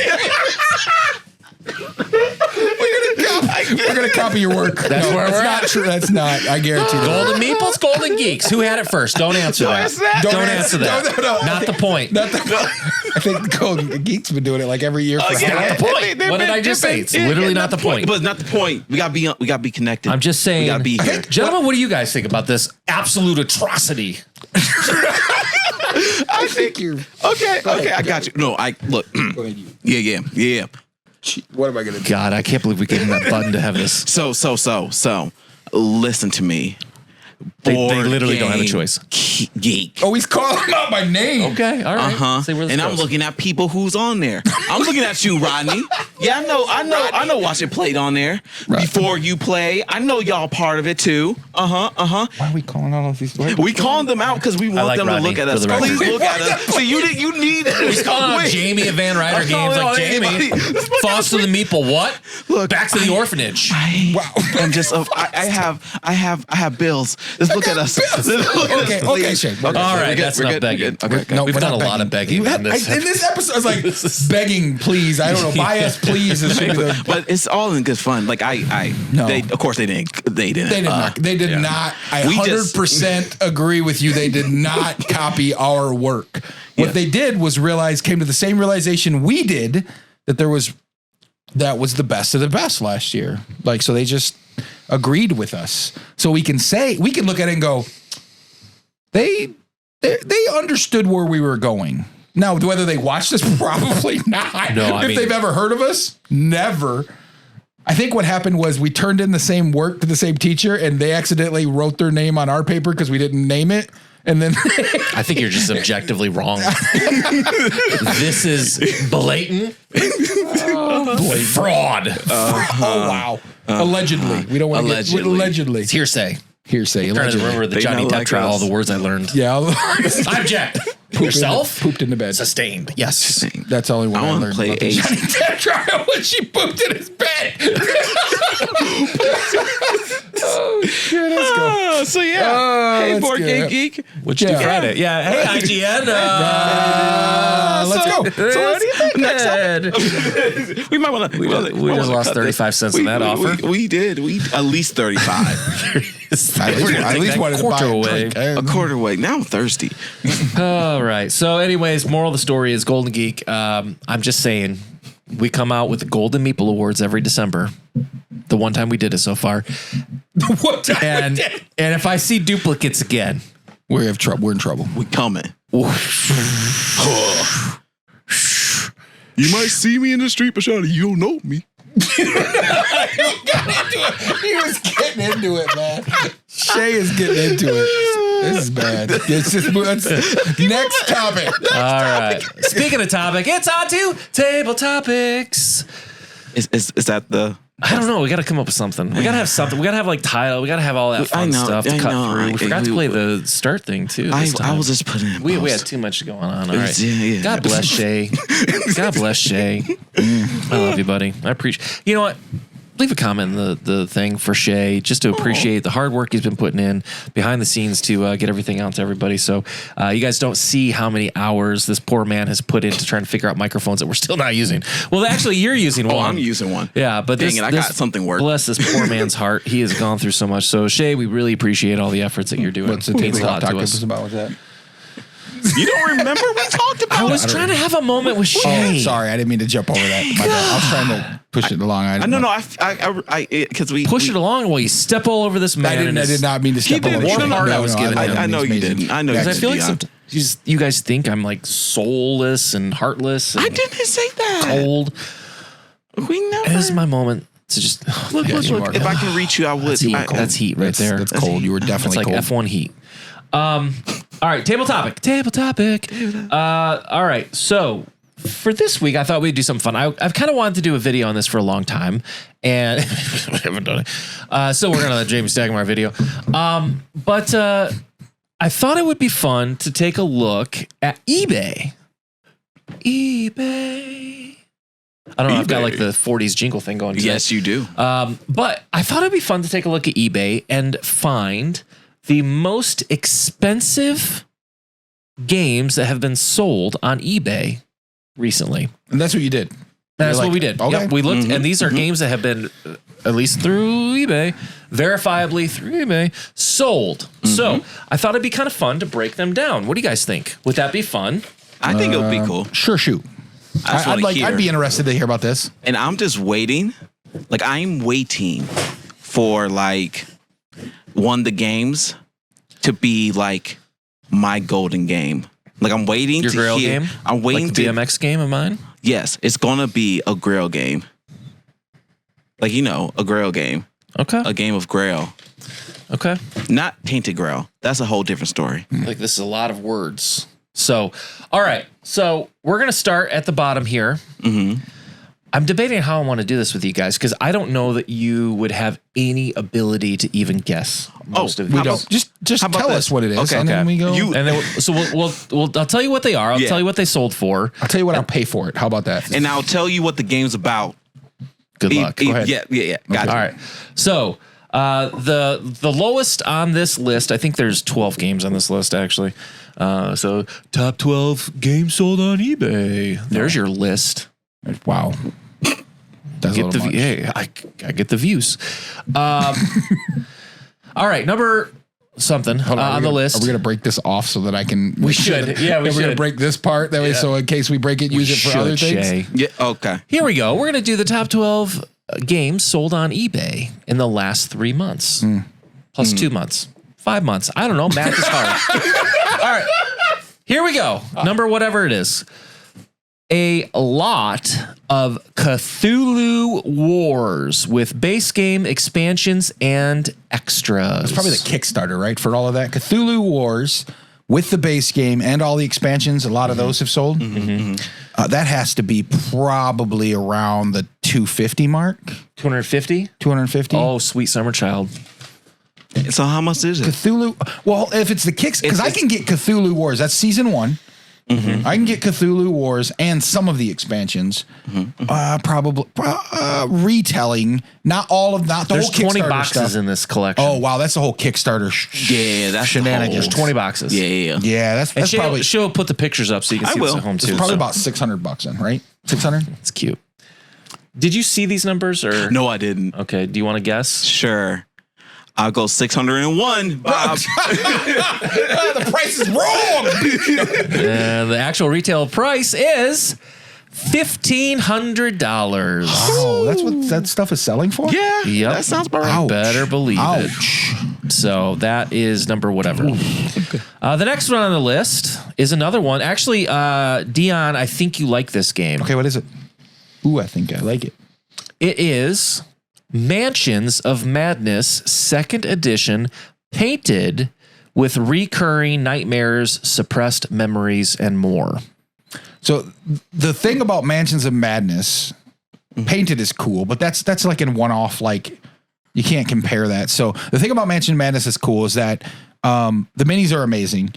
We're gonna copy your work. That's where we're not at. true. That's not. I guarantee you. Golden Meeples, Golden Geeks. Who had it first? Don't answer that. Don't answer that. No. Not the point. I think Golden Geek's been doing it like every year for Not the point. What did I just say? It's literally not the point. But it's not the point. We gotta be connected. I'm just saying. We gotta be here. Gentlemen, what do you guys think about this absolute atrocity? I think you're. Okay, I got you. No, look. Go ahead, you. Yeah. What am I gonna do? God, I can't believe we gave him that button to have this. So, listen to me. They Board literally don't have a Game choice. Geek. Oh, he's calling him out by name. Okay, all right. Uh-huh. See where this And I'm goes. looking at people who's on there. I'm looking at you, Rodney. Yeah, I know watch it played on there. Before you play. I know y'all part of it too. Why are we calling out all these? We calling them out because we want like them Rodney, to look at for us. the record. Please look at us. So you need He's calling out Wait. Jamie of Van Ryder I'm games calling like out Jamie. anybody. Foster the Meeple, what? Look, Back to the orphanage. Wow. I'm just I have bills. Just look at us. Okay, Shane. All right, that's enough begging. Okay. No, We've we're done a not lot of begging You had, in this. in this episode, I was like begging, please. I don't know. Buy us, please. It should be the- But it's all in good fun. Like No. they of course they didn't. They did not. They did not. I We just- 100% agree with you. They did not copy our work. What Yeah. they did was came to the same realization we did that that was the best of the best last year. Like, so they just agreed with us. So we can look at it and go, they understood where we were going. Now, whether they watched us, probably not. No, I if mean- they've ever heard of us, never. I think what happened was we turned in the same work to the same teacher, and they accidentally wrote their name on our paper because we didn't name it. And then I think you're just objectively wrong. This is blatant fraud. oh wow, allegedly, we don't want to get allegedly. allegedly It's hearsay. hearsay. Trying to Allegedly. remember the They Johnny not Depp like trial, all us. the words I learned. Yeah, I object. Yourself? pooped in the bed. Sustained. Yes. That's the only one I I wanna learned. play about the Ace. Johnny Depp trial when she pooped in his bed. Oh shit! Let's go. So yeah. Oh, Hey, let's Board get Game it. Geek. What'd you do Yeah. Friday? Yeah. Hey, IGN. Let's go. So what do you think? Next Good. We might want to. We just lost 35 cents on that offer. We did. We at least 35. I at least wanted to buy quarter a away. drink. A quarter way. Now I'm thirsty. All right. So, anyways, moral of the story is Golden Geek. I'm just saying, we come out with the Golden Meeple Awards every December. The one time we did it so far. What time? And if I see duplicates again, We have trouble. We're in trouble. We coming. You might see me in the street, but Shawty, you don't know me. He was getting into it, man. Shay is getting into it. This is bad. Next topic. All right. Speaking of topic, it's on to table topics. Is that the? I don't know. We got to come up with something. We got to have something. We got to have like title. We got to have all that fun stuff to cut through. We forgot to play the start thing too. I was just putting it. We had too much going on. All right. Yeah. God bless Shay. God bless Shay. I love you, buddy. I appreciate. You know what? Leave a comment in the thing for Shay, just to appreciate the hard work he's been putting in behind the scenes to get everything out to everybody. So you guys don't see how many hours this poor man has put into trying to figure out microphones that we're still not using. Well, actually, you're using one. Oh, I'm using one. Yeah, but Dang it, I got something working. Bless this poor man's heart. He has gone through so much. So Shay, we really appreciate all the efforts that you're doing. What's the It means a lot tabletop to talk us. about with that? You don't remember we talked about? I was trying to have a moment with Shay. Oh, sorry, I didn't mean to jump over that. My bad. I was trying to push it along. I because we Push it along while you step all over this man. I did not mean to step over. did. Warm heart I was giving him. I know you didn't. I know you Because I didn't. feel like Dion. you guys think I'm like soulless and heartless. And I didn't say that. cold. We never. This is my moment to just Look, Yeah, look, you look. are. If I can reach you, I would. That's heat right there. That's cold. You were It's definitely like cold. F1 heat. All right, table topic. All right, so for this week, I thought we'd do something fun. I've kind of wanted to do a video on this for a long time, and we haven't done it. So we're gonna let Jamie Stagmar video. But I thought it would be fun to take a look at eBay. eBay. I don't know. I've got like the 40s jingle thing going. Yes, you do. But I thought it'd be fun to take a look at eBay and find the most expensive games that have been sold on eBay recently. And that's what you did. That's You're what like, we did. okay. Yep, we looked, and these are games that have been, at least through eBay, verifiably through eBay, sold. So I thought it'd be kind of fun to break them down. What do you guys think? Would that be fun? I think it would be cool. Sure, shoot. I just wanna hear. I'd be interested to hear about this. And I'm just waiting. Like I'm waiting for like one of the games to be like my golden game. Like I'm waiting Your to Grail hear. game? I'm waiting Like the to BMX game of mine? Yes, it's gonna be a Grail game. Like a Grail game. Okay. A game of Grail. Okay. Not Tainted Grail. That's a whole different story. Like this is a lot of words. So, all right. So we're going to start at the bottom here. I'm debating how I want to do this with you guys because I don't know that you would have any ability to even guess most of these. We don't. Just how about tell this? us what it is, Okay, and then we go. And then so we'll I'll tell you what they are. I'll Yeah. tell you what they sold for. I'll tell you what I'll pay for it. How about that? And I'll tell you what the game's about. Good luck. Go ahead. Yeah. Gotcha. All right. So the lowest on this list, I think there's 12 games on this list actually. So top 12 games sold on eBay. There's your list. Wow. That's a Get the little much. yeah, I get the views. All right, number something Hold on, on the list. Are we gonna break this off so that I can? We should. Yeah, we We're gonna should. break this part that way, so in case we break it, use it for other things. Shay. Yeah. Okay. Here we go. We're gonna do the top 12 games sold on eBay in the last 3 months, plus 2 months, 5 months. I don't know. Math is hard. All right, here we go. Number whatever it is. A lot of Cthulhu Wars with base game expansions and extras. It's probably the Kickstarter, right, for all of that. Cthulhu Wars with the base game and all the expansions. A lot of those have sold. That has to be probably around the 250 mark. 250. 250. Oh, sweet summer child. So how much is it? Cthulhu. Well, if it's the Kickstarter, because I can get Cthulhu Wars. That's season 1. I can get Cthulhu Wars and some of the expansions. Probably retelling, not the There's whole Kickstarter 20 boxes stuff. in this collection. Oh wow, that's the whole Kickstarter. Yeah, that's shenanigans. There's 20 boxes. Yeah. Yeah, that's And probably she'll put the pictures up so you can I see what's will. at home it's too. probably so about $600 in, right? 600. it's cute. Did you see these numbers or No, I didn't. Okay, do you want to guess? Sure. I'll go 601. Bob. The price is wrong. The actual retail price is $1,500. Oh, that's what that stuff is selling for. Yeah. Yep. That sounds about right. Ouch. Better believe it. Ouch. So that is number whatever. The next one on the list is another one. Actually, Dion, I think you like this game. Okay, what is it? Ooh, I think I like it. It is Mansions of Madness 2nd edition, painted with recurring nightmares, suppressed memories, and more. So the thing about Mansions of Madness, painted is cool, but that's like in one-off, like you can't compare that. So the thing about Mansion of Madness is cool is that the minis are amazing.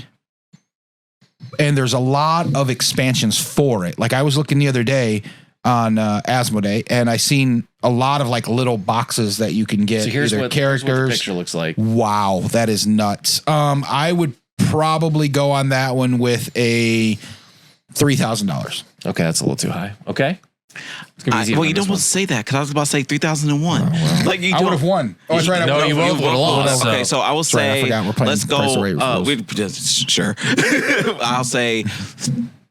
And there's a lot of expansions for it. Like I was looking the other day on Asmodee, and I seen a lot of like little boxes that you can get. So here's either what characters. the picture looks like. Wow, that is nuts. I would probably go on that one with a $3,000. Okay, that's a little too high. Okay. It's gonna be easy Well, on you this don't one. want to say that because I was about to say 3001. Like you I would have won. Oh, that's right. No, you both would have lost. Okay, so I will That's right, I say, forgot. We're playing let's Price of Right go. rules. We just sure. I'll say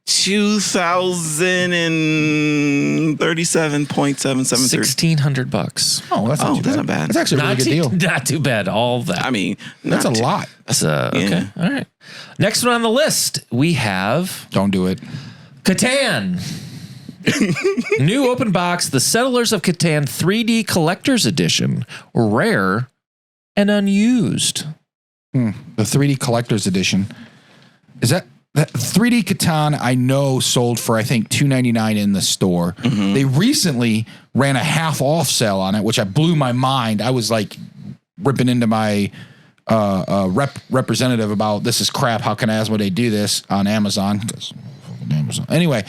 2,037.773. $1,600. Oh, that's not too that's bad. not bad. That's actually a really good deal. Not too bad. All that. I mean, That's a not too- lot. That's okay. Yeah. All right. Next one on the list, we have Don't do it. Catan. New open box, The Settlers of Catan 3D Collector's Edition, rare and unused. The 3D Collector's Edition. Is that 3D Catan? I know sold for I think $2.99 in the store. They recently ran a half off sale on it, which I blew my mind. I was like ripping into my representative about this is crap. How can Asmodee do this on Amazon? 'Cause Amazon. Anyway,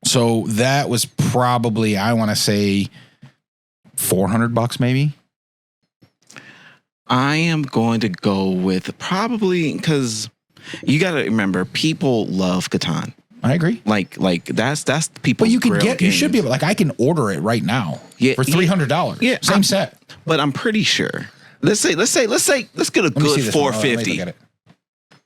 so that was probably I want to say $400 maybe. I am going to go with probably because you got to remember people love Catan. I agree. Like that's people. But you can you should be able, like I can order it right now for $300. Yeah, Same set. But I'm pretty sure. Let's get a Let me see good this one. Let me look 450. at it.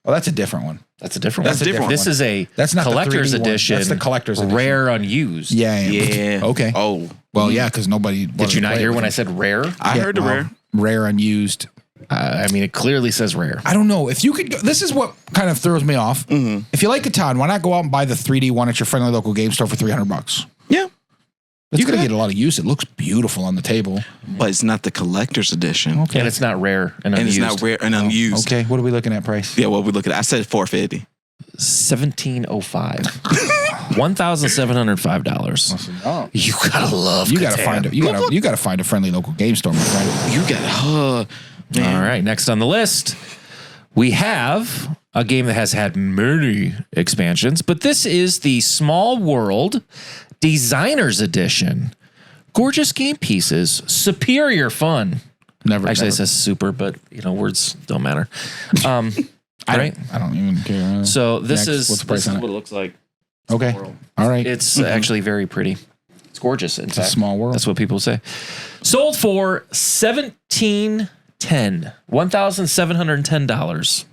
Oh, that's a different one. That's a different That's one. a different This one. is a That's not the collector's 3D one. edition. That's the collector's edition. Rare unused. Yeah. Okay. Oh, Well, yeah, because nobody. Did you not hear when I said rare? I heard the rare. Rare unused. I mean, it clearly says rare. I don't know if you could. This is what kind of throws me off. If you like Catan, why not go out and buy the 3D one at your friendly local game store for $300? Yeah, You're gonna get a lot of use. It looks beautiful on the table. but it's not the collector's edition, Okay. And it's not rare and and unused. it's not rare and unused. Okay, what are we looking at price? Yeah, well, we look at. I said 450. 1705. $1,705. Oh. You gotta love You gotta Catan. find it. You gotta find a friendly local game store, my friend. You got man. All right, next on the list, we have a game that has had many expansions, but this is the Small World Designers Edition. Gorgeous game pieces, superior fun. Never. Actually, it never. says super, but words don't matter. Right? I don't even care. So this Next, is what's the price on it? what it looks like. Okay. All right. It's actually very pretty. It's gorgeous. In fact, a small world. That's what people say. Sold for $1,710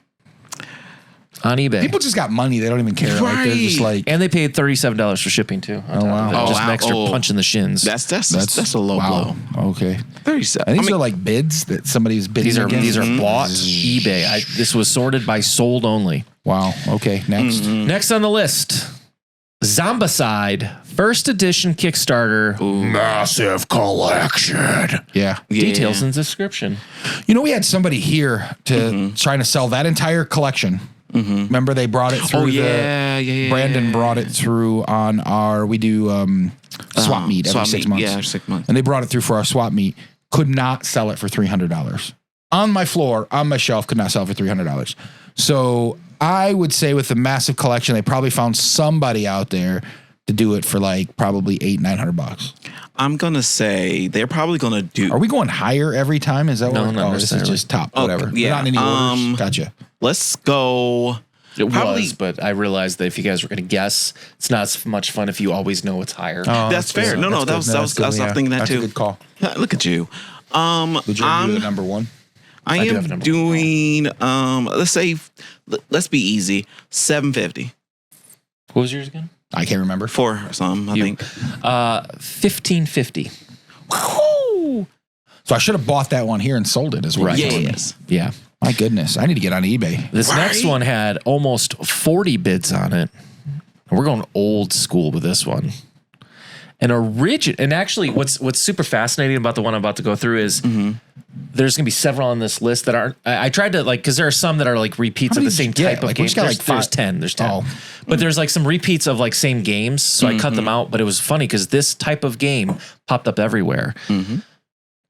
on eBay. People just got money. They don't even care. Like they're just like. And they paid $37 for shipping too. Oh, wow. Just Oh, an extra wow. punch in the shins. That's a low wow. blow. Okay. 37. And these are like bids that somebody's bidding. these are against? bought eBay. This was sorted by sold only. Wow. Okay. Next. Next on the list, Zombicide First Edition Kickstarter. Massive collection. Yeah. Details in description. You know, we had somebody here to trying to sell that entire collection. Remember, they brought it through. Oh yeah. Brandon brought it through on our. We do swap meet every swap 6 meet, months. yeah, every 6 months. And they brought it through for our swap meet. Could not sell it for $300 on my floor, on my shelf. Could not sell it for $300. So I would say with the massive collection, they probably found somebody out there to do it for like probably $800-900. I'm gonna say they're probably gonna do. Are we going higher every time? Is that No, what? not This is necessarily. just top. Oh, Whatever. yeah, Not in any orders. Gotcha. Let's go. It Probably- was, but I realized that if you guys were going to guess, it's not as much fun if you always know it's higher. That's fair. good. No, That's that good. was No, I that's was good. thinking that That's too. a good call. Look at you. Would you do the number one? I do have a am number doing. Let's say, let's be easy. 750 What was yours again? I can't remember. for some. I think. 1550. So I should have bought that one here and sold it as well. Right. Yes. Yeah. My goodness. I need to get on eBay. This next one had almost 40 bids on it. We're going old school with this one. an origin. And actually, what's super fascinating about the one I'm about to go through is there's gonna be several on this list that aren't. I tried to because there are some that are like repeats How of many the same did you get? type of Like, we game. just got, There's 10. There's 10. Oh. But there's like some repeats of like same games, so I cut them out. But it was funny because this type of game popped up everywhere.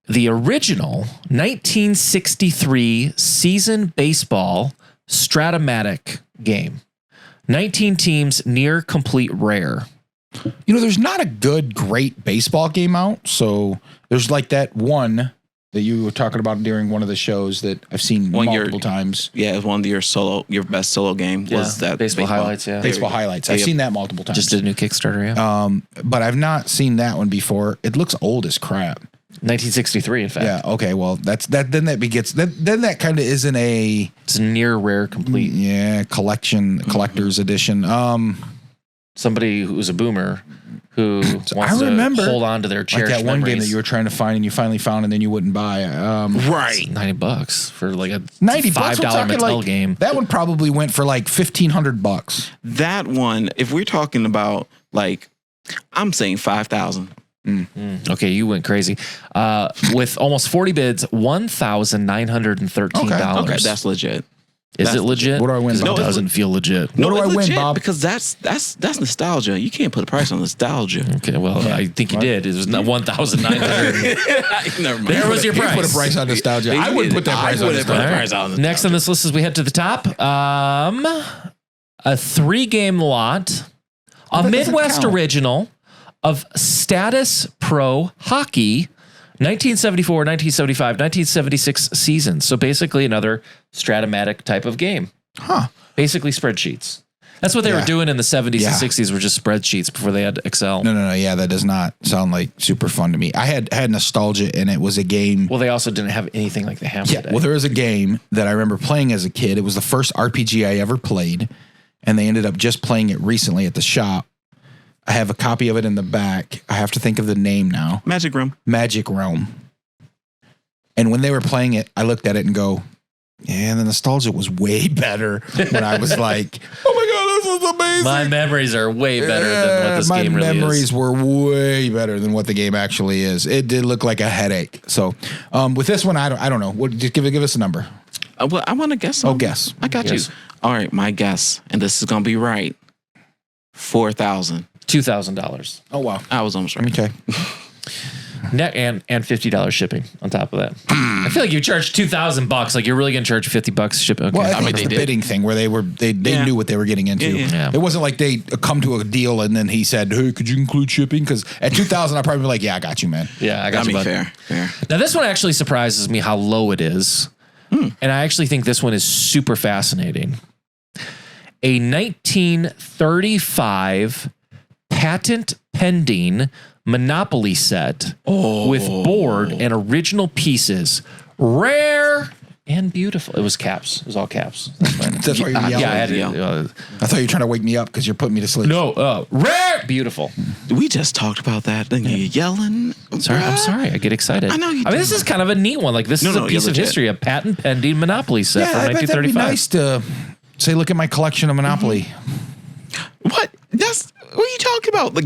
The original 1963 season baseball Stratomatic game. 19 teams, near complete rare. You know, there's not a great baseball game out. So there's like that one that you were talking about during one of the shows that I've seen multiple times. Yeah, one of your best solo game was that baseball highlights. Yeah, Baseball highlights. I've seen that multiple times. just did a new Kickstarter. Yeah, But I've not seen that one before. It looks old as crap. 1963. In fact, Yeah. Okay. Well, that's that. Then that begins. Then that kind of isn't a it's a near rare complete. collector's edition. Somebody who's a boomer who wants I remember to hold on to their like cherished that one memories. game that you were trying to find and you finally found and then you wouldn't buy. Right. $90 for like a $90 $5 we're talking Mattel like, game. That one probably went for like $1,500. That one, if we're talking about like, I'm saying 5,000. Okay, you went crazy. With almost 40 bids, $1,913. Okay, that's legit. Is it legit? What do I win, It Bob? doesn't feel legit. What do I it's win, legit Bob? Because that's nostalgia. You can't put a price on nostalgia. Okay, well, I think you did. It was not 1,900. Never mind. There was your You price. put a price on nostalgia. I wouldn't put that price on wouldn't put a nostalgia. price on Next on this list as we head to the top, a 3-game lot, a that doesn't Midwest count. original of Status Pro Hockey, 1974, 1975, 1976 seasons. So basically another Stratomatic type of game. Huh. Basically spreadsheets. That's what they were Yeah. doing in the 70s Yeah. and 60s, were just spreadsheets before they had Excel. No. Yeah, that does not sound like super fun to me. I had nostalgia and it was a game. Well, they also didn't have anything like they have today. Well, there was a game that I remember playing as a kid. It was the first RPG I ever played, and they ended up just playing it recently at the shop. I have a copy of it in the back. I have to think of the name now. Magic Room. Magic Realm. And when they were playing it, I looked at it and go, yeah, the nostalgia was way better when I was like, oh my God, this is amazing. My memories are way better than what this game really My memories is. were way better than what the game actually is. It did look like a headache. So with this one, I don't know. What, just give us a number. Well, I want to guess. Oh, guess. I got Guess. you. All right, my guess, and this is gonna be right. 4,000. $2,000. Oh, wow. I was almost right. Okay. Net and $50 shipping on top of that. I feel like you charged $2,000. Like you're really gonna charge $50 shipping. Okay. Well, I think mean, it's they the did. bidding thing where they Yeah. knew what they were getting into. Yeah. It wasn't like they come to a deal and then he said, "Hey, could you include shipping?" Because at 2,000, I'd probably be like, "Yeah, I got you, man." Yeah, I I got you, mean, bud. fair. Now this one actually surprises me how low it is, and I actually think this one is super fascinating. A 1935 patent pending Monopoly set with board and original pieces, rare and beautiful. It was caps. It was all caps. That's fine. That's why you're yelling. Yeah, I had to, Yeah. I thought you were trying to wake me up because you're putting me to sleep. no, rare, beautiful. We just talked about that. Then you're yelling. Sorry, I'm sorry. I get excited. I know you I mean, this do. is kind of a neat one. Like this is No, a piece you're of legit. history, a patent pending Monopoly set Yeah, from I bet that'd be 1935. nice to say, "Look at my collection of Monopoly." What? What are you talking about? Like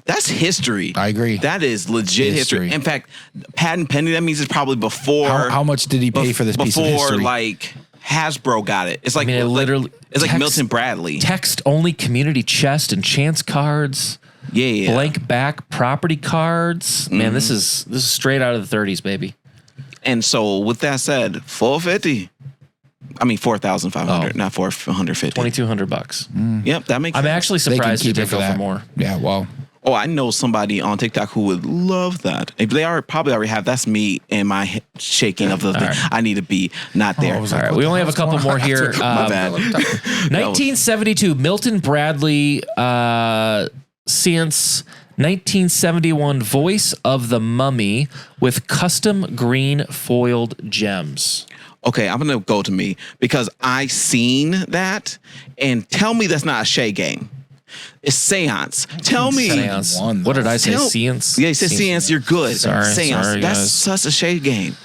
that's history. I agree. That is legit history. History. In fact, patent pending. That means it's probably before. How much did he pay for this piece of Before history? like Hasbro got it. It's like I mean, it literally It's like text- Milton Bradley. Text only community chest and chance cards. Yeah. Blank back property cards. Man, this is straight out of the 30s, baby. And so with that said, 450. I mean 4,500, not 450. $2,200. Yep, that makes I'm sense. actually They can surprised you keep it didn't for go that. for more. Yeah, well, Oh, I know somebody on TikTok who would love that. If they are probably already have. That's me and my shaking of the thing. right. I need to be not there. I was All like, right, what we the only have a hell's couple going more on? here. My bad. 1972, Milton Bradley, since 1971, Voice of the Mummy with custom green foiled gems. Okay, I'm gonna go to me because I seen that, and tell me that's not a Shay game. It's Seance. Tell me. Seance. One, What did I say? Tell- Seance? Yeah, you said Seance. You're good. Sorry, Seance. sorry, That's guys. such a shade game.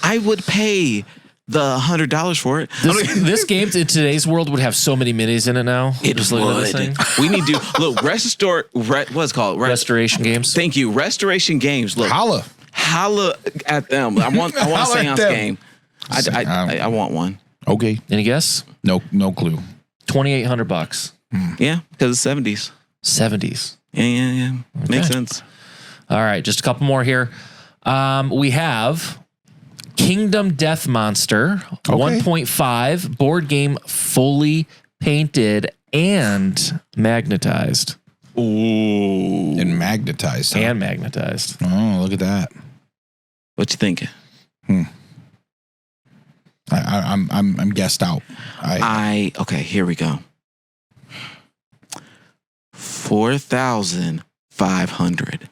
I would pay the $100 for it. This game in today's world would have so many minis in it now. It Just looking at this would. thing. We need to look. What's it called? Restoration games. Thank you. Restoration games. Look, Holla. holla at them. I want a Holla at seance them. game. I want one. Okay. Any guess? No clue. $2,800. Yeah, because it's 70s. 70s. Yeah. Makes Okay. sense. All right, just a couple more here. We have Kingdom Death Monster, 1.5 board game, fully painted and magnetized. Ooh. And magnetized. Huh? And magnetized. Oh, look at that. What you thinking? I'm guessed out. Okay, here we go. 4,500.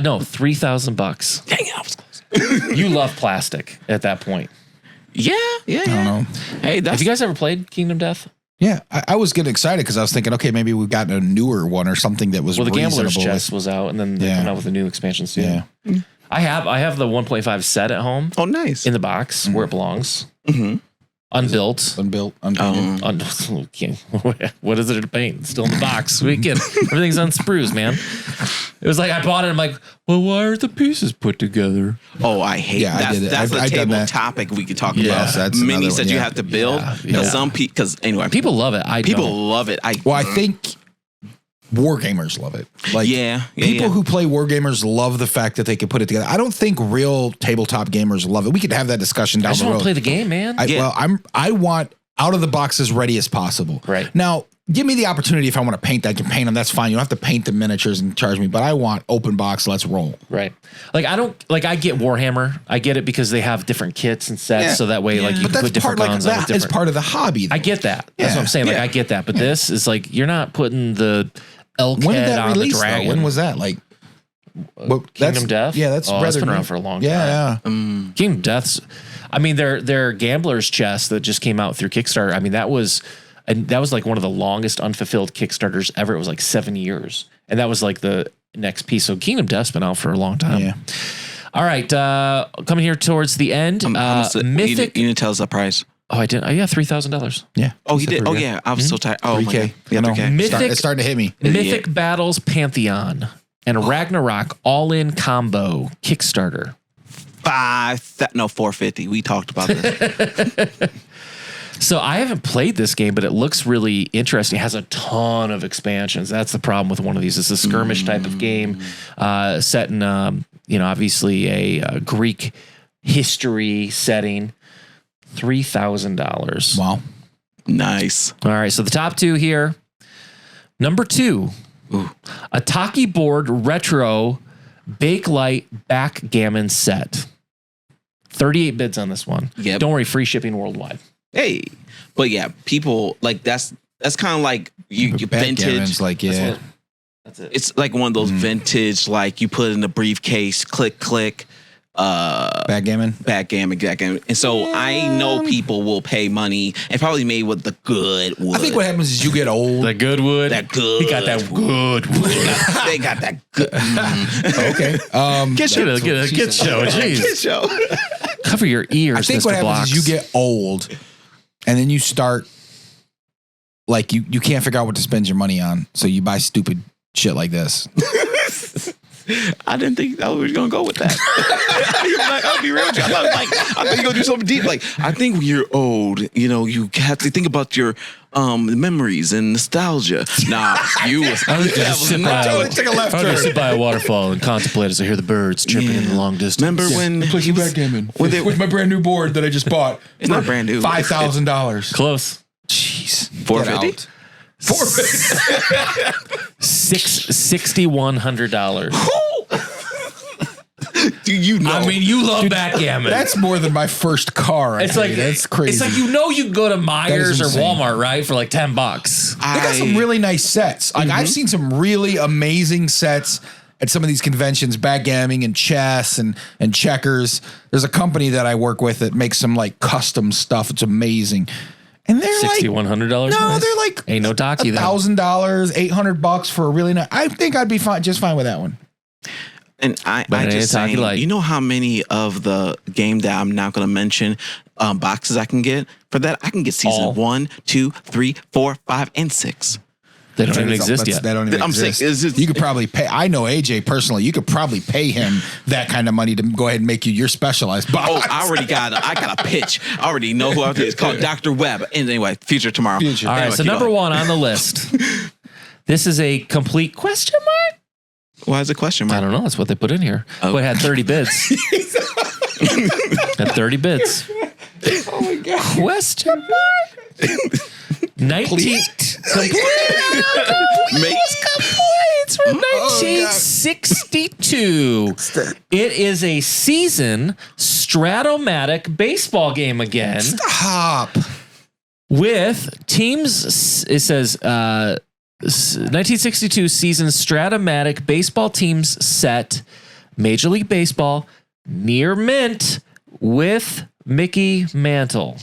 No, $3,000. Dang it, I was close. You love plastic at that point. Yeah. I don't know. Hey, that's Have you guys ever played Kingdom Death? Yeah, I was getting excited because I was thinking, okay, maybe we've got a newer one or something that was Well, the Gambler's reasonable. Chest was out, and then they come out with a new expansion soon. Yeah. I have the 1.5 set at home Oh, nice. in the box where it belongs. Mm-hmm. Unbuilt. Unbuilt, unpainted. What is it to paint? Still in the box. Weekend. Everything's on sprues, man. It was like I bought it. I'm like, well, why are the pieces put together? Oh, I hate Yeah, I that. did it. That's I've a done table that. topic we could talk Yeah. about. So that's another Minis one, that you yeah. have to build. Yeah. Because because anyway, People love it. people don't. love it. Well, I think war gamers love it. Like people who play war gamers love the fact that they can put it together. I don't think real tabletop gamers love it. We could have that discussion I down just the want road. to play the game, man. I want out of the box as ready as possible. Right. Now, give me the opportunity if I want to paint, I can paint them. That's fine. You don't have to paint the miniatures and charge me, but I want open box. Let's roll. Right. Like I get Warhammer. I get it because they have different kits and sets, Yeah. so that way like you But can put that's part different like guns on. that is part of the hobby. I get that. That's Yeah. what I'm saying. Like Yeah. I get that, but this is like you're not putting the elk When did head that on release? the dragon. Though? When was that? Like Kingdom Death? Yeah, that's that's been around for a long time. Yeah. Kingdom Death's. I mean, their Gambler's Chest that just came out through Kickstarter. I mean, that was like one of the longest unfulfilled Kickstarters ever. It was like 7 years, and that was like the next piece. So Kingdom Death's been out for a long time. Yeah. All right, coming here towards the end. Mythic. You didn't tell us the price. Oh, I didn't. Oh, yeah, $3,000. Yeah. Oh, you did. Oh, yeah. I was so tired. Oh, my 3K. God. Yeah, You know, 3K. Mythic- it's starting to hit me. Mythic Battles Pantheon and Ragnarok all-in combo Kickstarter. 450. We talked about this. So I haven't played this game, but it looks really interesting. It has a ton of expansions. That's the problem with one of these. It's a skirmish type of game set in, obviously a Greek history setting. $3,000. Wow. Nice. All right. So the top two here. Number 2, a Taki board retro Bakelite backgammon set. 38 bids on this one. Yep. Don't worry, free shipping worldwide. Hey, but yeah, people like that's kind of like you vintage. Backgammon's like, yeah. That's it. It's like one of those vintage, like you put it in the briefcase, click, Backgammon. backgammon. And so I know people will pay money and probably made with the good wood. I think what happens is you get old. The good wood. That good He got that good wood. they got that good. Okay. Get show. Jeez. Good show. Cover your ears. I think Mr. what happens Blocks. is you get old and then you start like you can't figure out what to spend your money on. So you buy stupid shit like this. I didn't think that we were gonna go with that. I'll be real with you. I thought you were gonna do something deep. Like, I think when you're old, you have to think about your memories and nostalgia. Nah, you was I would just sit by, Take a left I would turn. just sit by a waterfall and contemplate as I hear the birds chirping in the long distance. remember when Play some backgammon with my brand new board that I just bought. It's not brand new. Close. Jeez. $450? $6,100. Do you know? I mean, you love backgammon. That's more than my first car. It's like that's crazy. It's like you can go to Myers or insane. Walmart, right, for like $10. They got some really nice sets. Like I've seen some really amazing sets at some of these conventions, backgammon and chess and checkers. There's a company that I work with that makes some like custom stuff. It's amazing. And they're like $6,100. no, they're like ain't no Taki then. $1,000, $800 for a really nice. I think I'd be fine, just fine with that one. And I But just Taki saying, Light. you know how many of the game that I'm not going to mention boxes I can get for that? I can get season All. 1, 2, 3, 4, 5, and 6. They don't even exist That's- yet. They don't even I'm saying, exist. is it- You could probably pay. I know AJ personally. You could probably pay him that kind of money to go ahead and make you your specialized box. Oh, I got a pitch. I already know who I think. It's called Dr. Webb. And anyway, future tomorrow. Future. All right, Anyway, so keep number going. 1 on the list. This is a complete question mark? Why is it question mark? I don't know. That's what they put in here. Oh. But it had 30 bids. Had 30 bids. Oh my god. Question mark? 19 complete. Mate. It's from 1962. It is a season Stratomatic baseball game again Stop. with teams. It says 1962 season Stratomatic baseball teams set Major League Baseball near mint with Mickey Mantle.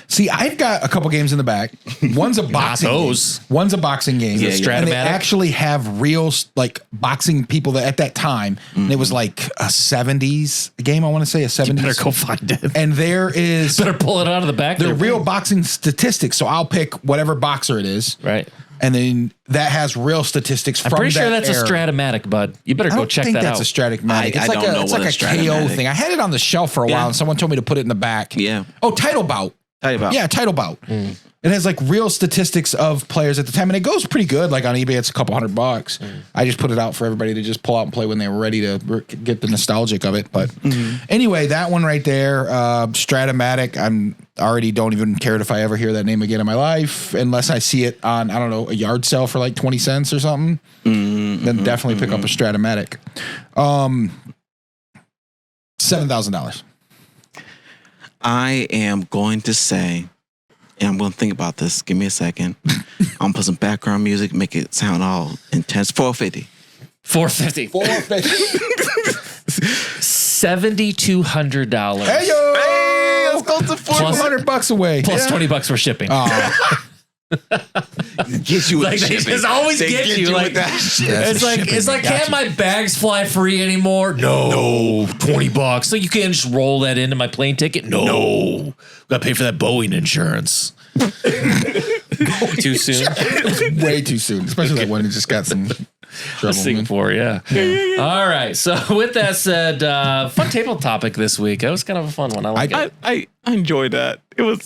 See, I've got a couple games in the back. One's a boxing those. game. One's a boxing game. Yeah, yeah. And they Stratomatic? actually have real like boxing people that at that time. And it was like a 70s game, I want to say a 70s. Better go find it. And there is Better pull it out of the back. they're there. real boxing statistics. So I'll pick whatever boxer it is. Right. And then that has real statistics I'm from pretty sure that that's era. a Stratomatic, bud. You better I go don't check think that that's out. a Stratomatic. I It's like don't a know it's what like a a KO Stratomatic. thing. I had it on the shelf for a while, Yeah. and someone told me to put it in the back. Yeah. Oh, Title Bout. Tell you about. Yeah, Title Bout. It has like real statistics of players at the time, and it goes pretty good. Like on eBay, it's a couple $100. I just put it out for everybody to just pull out and play when they were ready to get the nostalgic of it. But anyway, that one right there, Stratomatic. I'm already don't even care if I ever hear that name again in my life, unless I see it on I don't know a yard sale for like 20 cents or something. Then definitely pick up a Stratomatic. $7,000. I am going to say, and I'm going to think about this. Give me a second. I'm going to put some background music, make it sound all intense. 450. 450. $7,200. Hey yo! Hey, let's go to Plus- $400 away. Plus $20 for shipping. Get you with Like the they shipping. just always They get you. with Like that shit. it's the like shipping. it's like Got can't you. my bags fly free anymore? No. $20. So you can't just roll that into my plane ticket? No. Got to pay for that Boeing insurance. Too soon. Way too soon, especially that one that just got some trouble. Singapore, yeah. All right. So with that said, fun table topic this week. That was kind of a fun one. I like it. I enjoyed that. It was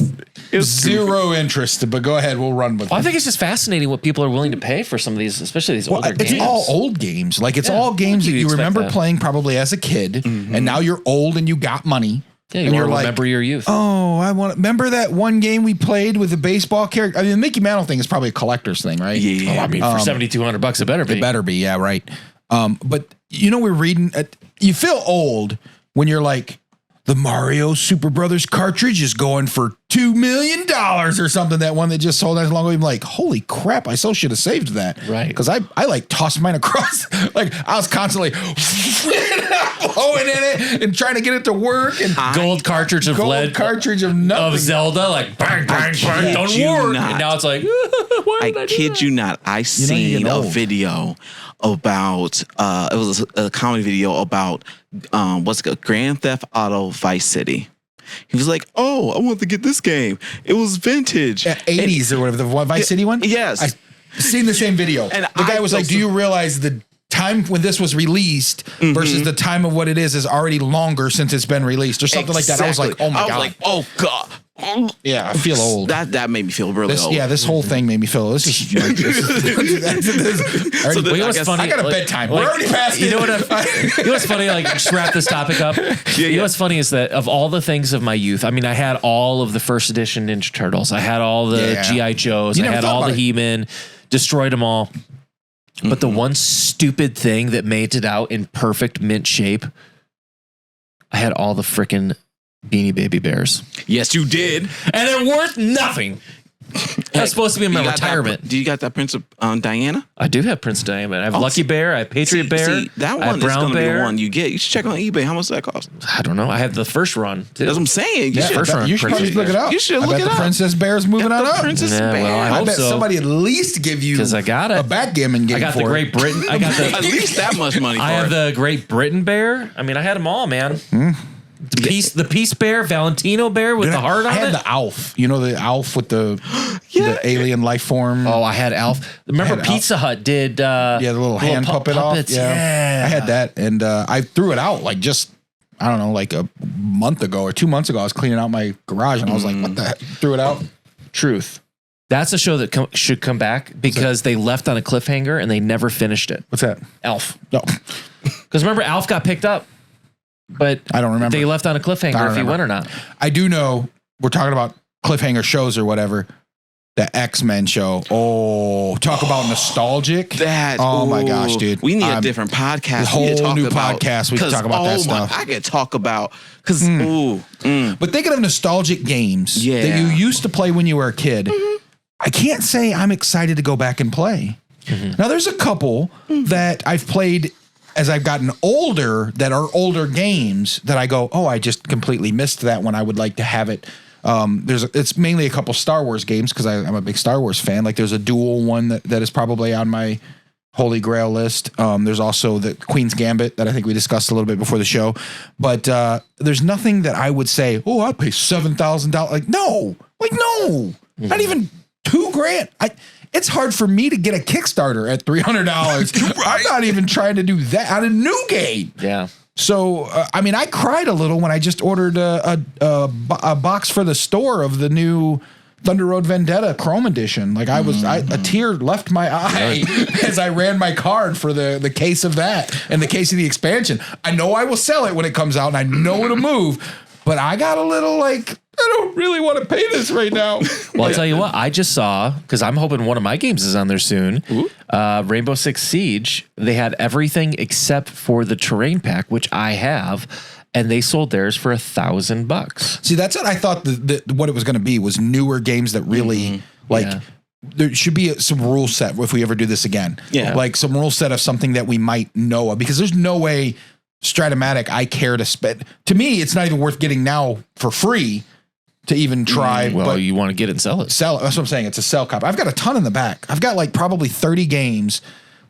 Zero interest, but go ahead, we'll run with Well, I it. think it's just fascinating what people are willing to pay for some of these, especially these older It's games. all old games. Like it's Yeah, all games that you'd you expect remember that. playing probably as a kid, and now you're old and you got money. Yeah, and you you're want to like, remember your youth. oh, I want. Remember that one game we played with the baseball character? I mean, the Mickey Mantle thing is probably a collector's thing, right? Yeah. Oh, I mean, for $7,200, it better be. It better be, yeah, right. But you know, we're reading. You feel old when you're like, the Mario Super Brothers cartridge is going for $2 million or something. That one that just sold not as long ago. I'm like, holy crap! I so should have saved that, Right. Because I like tossed mine across. Like I was constantly blowing in it and trying to get it to work. And Gold cartridge of gold lead cartridge of nothing. of Zelda, like bang, bang, bang, kid don't you work. not. And now it's like, why I did I do kid that? you not. I you seen get a old. video about it was a comedy video about what's it called? Grand Theft Auto Vice City. He was like, "Oh, I want to get this game. It was vintage." 80s or whatever, the Vice City one? Yes. I've seen the same video. And the guy I was like, felt do you realize the time when this was released versus the time of what it is already longer since it's been released or something like that? I was like, oh my God. like, "Oh God." Yeah, I feel old. That made me feel really This, old. yeah, this whole thing made me feel this is. I already- So Well, you know what's I guess- funny? I got a bedtime. We're already past You it. know what? You know what's funny? Like, just wrap this topic up. You know what's funny is that of all the things of my youth, I mean, I had all of the first edition Ninja Turtles. I had all the Yeah. GI Joes. You I never had thought all the about it. He-Man. Destroyed them all. But the one stupid thing that made it out in perfect mint shape, I had all the frickin' Beanie Baby Bears, Yes, you did. and they're worth nothing. That's supposed to be my You got that- retirement. Do you got that Prince of Diana? I do have Prince Diamond. I have Lucky Bear. I have Patriot Bear. See, that I have one is Brown going to be Bear. the one you get. You should check on eBay. How much does that cost? I don't know. I have the first run too. That's what I'm saying. You Yeah, should, first round you should probably Princess look it up. You should I look bet it the up. Princess Bear's moving on up. Princess Yeah, Bear. well, I I hope bet so. somebody at least give you 'Cause I got it. a backgammon game I got for the it. Great Britain. I got At the. least that much money for I have it. the Great Britain Bear. I mean, I had them all, man. The Peace Bear, Valentino Bear with the heart on I had it. the Alf. You know the Alf with the alien life form. Oh, I had Alf. Remember had Pizza Hut did yeah, the little hand puppet puppets. off. Yeah. I had that, and I threw it out like just I don't know, like a month ago or 2 months ago. I was cleaning out my garage, and I was like, "What the heck?" Threw it out. Truth. That's a show that should come back because they left on a cliffhanger and they never finished it. What's that? Alf. No, Because remember, Alf got picked up, but I don't remember. they left on a I cliffhanger don't if he remember. went or not. I do know we're talking about cliffhanger shows or whatever. The X-Men show. Oh, talk about nostalgic. That. Oh my ooh, gosh, dude. We need a different podcast. a We need to whole talk new about- podcast. We can 'cause, talk about that oh my- stuff. I could talk about because ooh, But thinking of nostalgic games Yeah. that you used to play when you were a kid, I can't say I'm excited to go back and play. Now, there's a couple that I've played as I've gotten older that are older games that I go, oh, I just completely missed that one. I would like to have it. It's mainly a couple Star Wars games because I'm a big Star Wars fan. Like there's a dual one that is probably on my Holy Grail list. There's also the Queen's Gambit that I think we discussed a little bit before the show. But there's nothing that I would say, oh, I'll pay $7,000. Like, no, not even $2,000. It's hard for me to get a Kickstarter at $300. I'm not even trying to do that on a new game. Yeah. So, I mean, I cried a little when I just ordered a box for the store of the new Thunder Road Vendetta Chrome Edition. Like a tear left my eye as I ran my card for the case of that and the case of the expansion. I know I will sell it when it comes out and I know it'll move, but I got a little like, I don't really want to pay this right now. Well, I'll tell you what, I just saw, because I'm hoping one of my games is on there soon, Rainbow Six Siege. They had everything except for the terrain pack, which I have, and they sold theirs for $1,000. See, that's what I thought what it was going to be was newer games that really Yeah. there should be some rule set if we ever do this again. Yeah. Like some rule set of something that we might know of, because there's no way Stratomatic I care to spend. To me, it's not even worth getting now for free to even try. Well, but you want to get it and sell it. sell it. That's what I'm saying. It's a sell copy. I've got a ton in the back. I've got like probably 30 games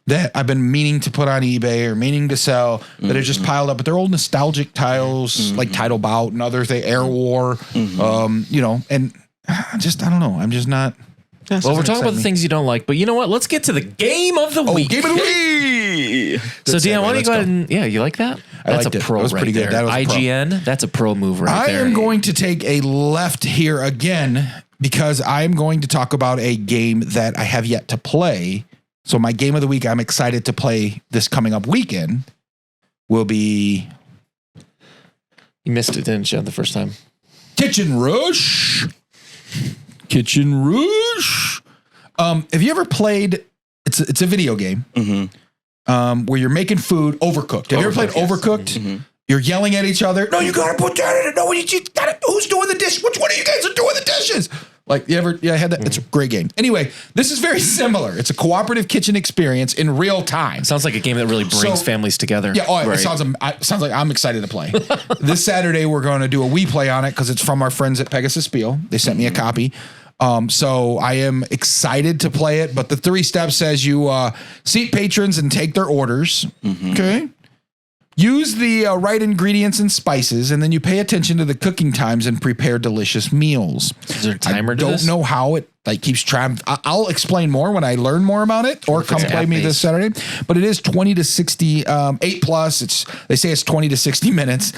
that I've been meaning to put on eBay or meaning to sell that are just piled up, but they're old nostalgic titles like Title Bout and others, they Air War, and I don't know. I'm just not. Well, we're talking about the things you don't like, but you know what? Let's get to the game of the week. Game of the week. So, Dan, why don't you Let's go go. ahead and, you like that? That's liked a it. pro That was right pretty good. there. That was a pro. IGN, that's a pro move right I there. am going to take a left here again because I'm going to talk about a game that I have yet to play. So my game of the week I'm excited to play this coming up weekend will be You missed it, didn't you, the first time? Kitchen Rush. Kitchen Rush. Have you ever played? It's a video game where you're making food overcooked. Have you ever played Overcooked? You're yelling at each other. No, you gotta put that in it. No, you gotta. Who's doing the dish? Which one of you guys are doing the dishes? Like you ever? Yeah, I had that. It's a great game. Anyway, this is very similar. It's a cooperative kitchen experience in real time. Sounds like a game that really brings So- families together. Yeah, it sounds like I'm excited to play. This Saturday we're going to do a We Play on it because it's from our friends at Pegasus Spiel. They sent me a copy. So I am excited to play it. But the 3 steps says you seat patrons and take their orders. Okay. Use the right ingredients and spices, and then you pay attention to the cooking times and prepare delicious meals. Is there a timer to Don't this? know how it keeps track. I'll explain more when I learn more about it, or come play me this Saturday. But it is 20 to 60, 8+. They say it's 20 to 60 minutes.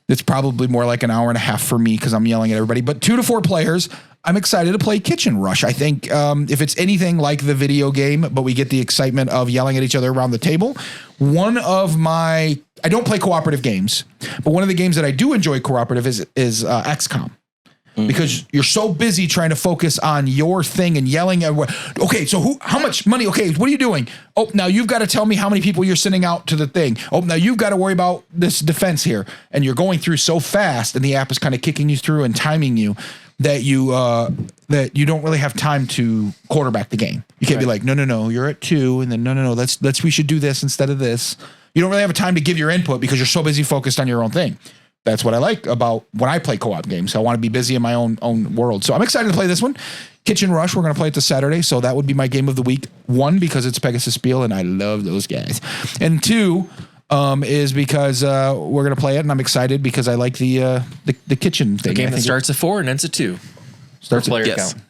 It's probably more like an hour and a half for me because I'm yelling at everybody. But 2 to 4 players. I'm excited to play Kitchen Rush. I think if it's anything like the video game, but we get the excitement of yelling at each other around the table. I don't play cooperative games, but one of the games that I do enjoy cooperative is XCOM. Because you're so busy trying to focus on your thing and yelling at, okay, so how much money? Okay, what are you doing? Oh, now you've got to tell me how many people you're sending out to the thing. Oh, now you've got to worry about this defense here. And you're going through so fast and the app is kind of kicking you through and timing you. that you don't really have time to quarterback the game. You can't be like, no, you're at 2, and then no, we should do this instead of this. You don't really have time to give your input because you're so busy focused on your own thing. That's what I like about when I play co-op games. I want to be busy in my own world. So I'm excited to play this one. Kitchen Rush, we're going to play it this Saturday. So that would be my game of the week. 1, because it's Pegasus Spiel, and I love those guys. And 2 is because we're going to play it, and I'm excited because I like the kitchen thing. The game that starts at 4 and ends at 2. Starts player yes. count.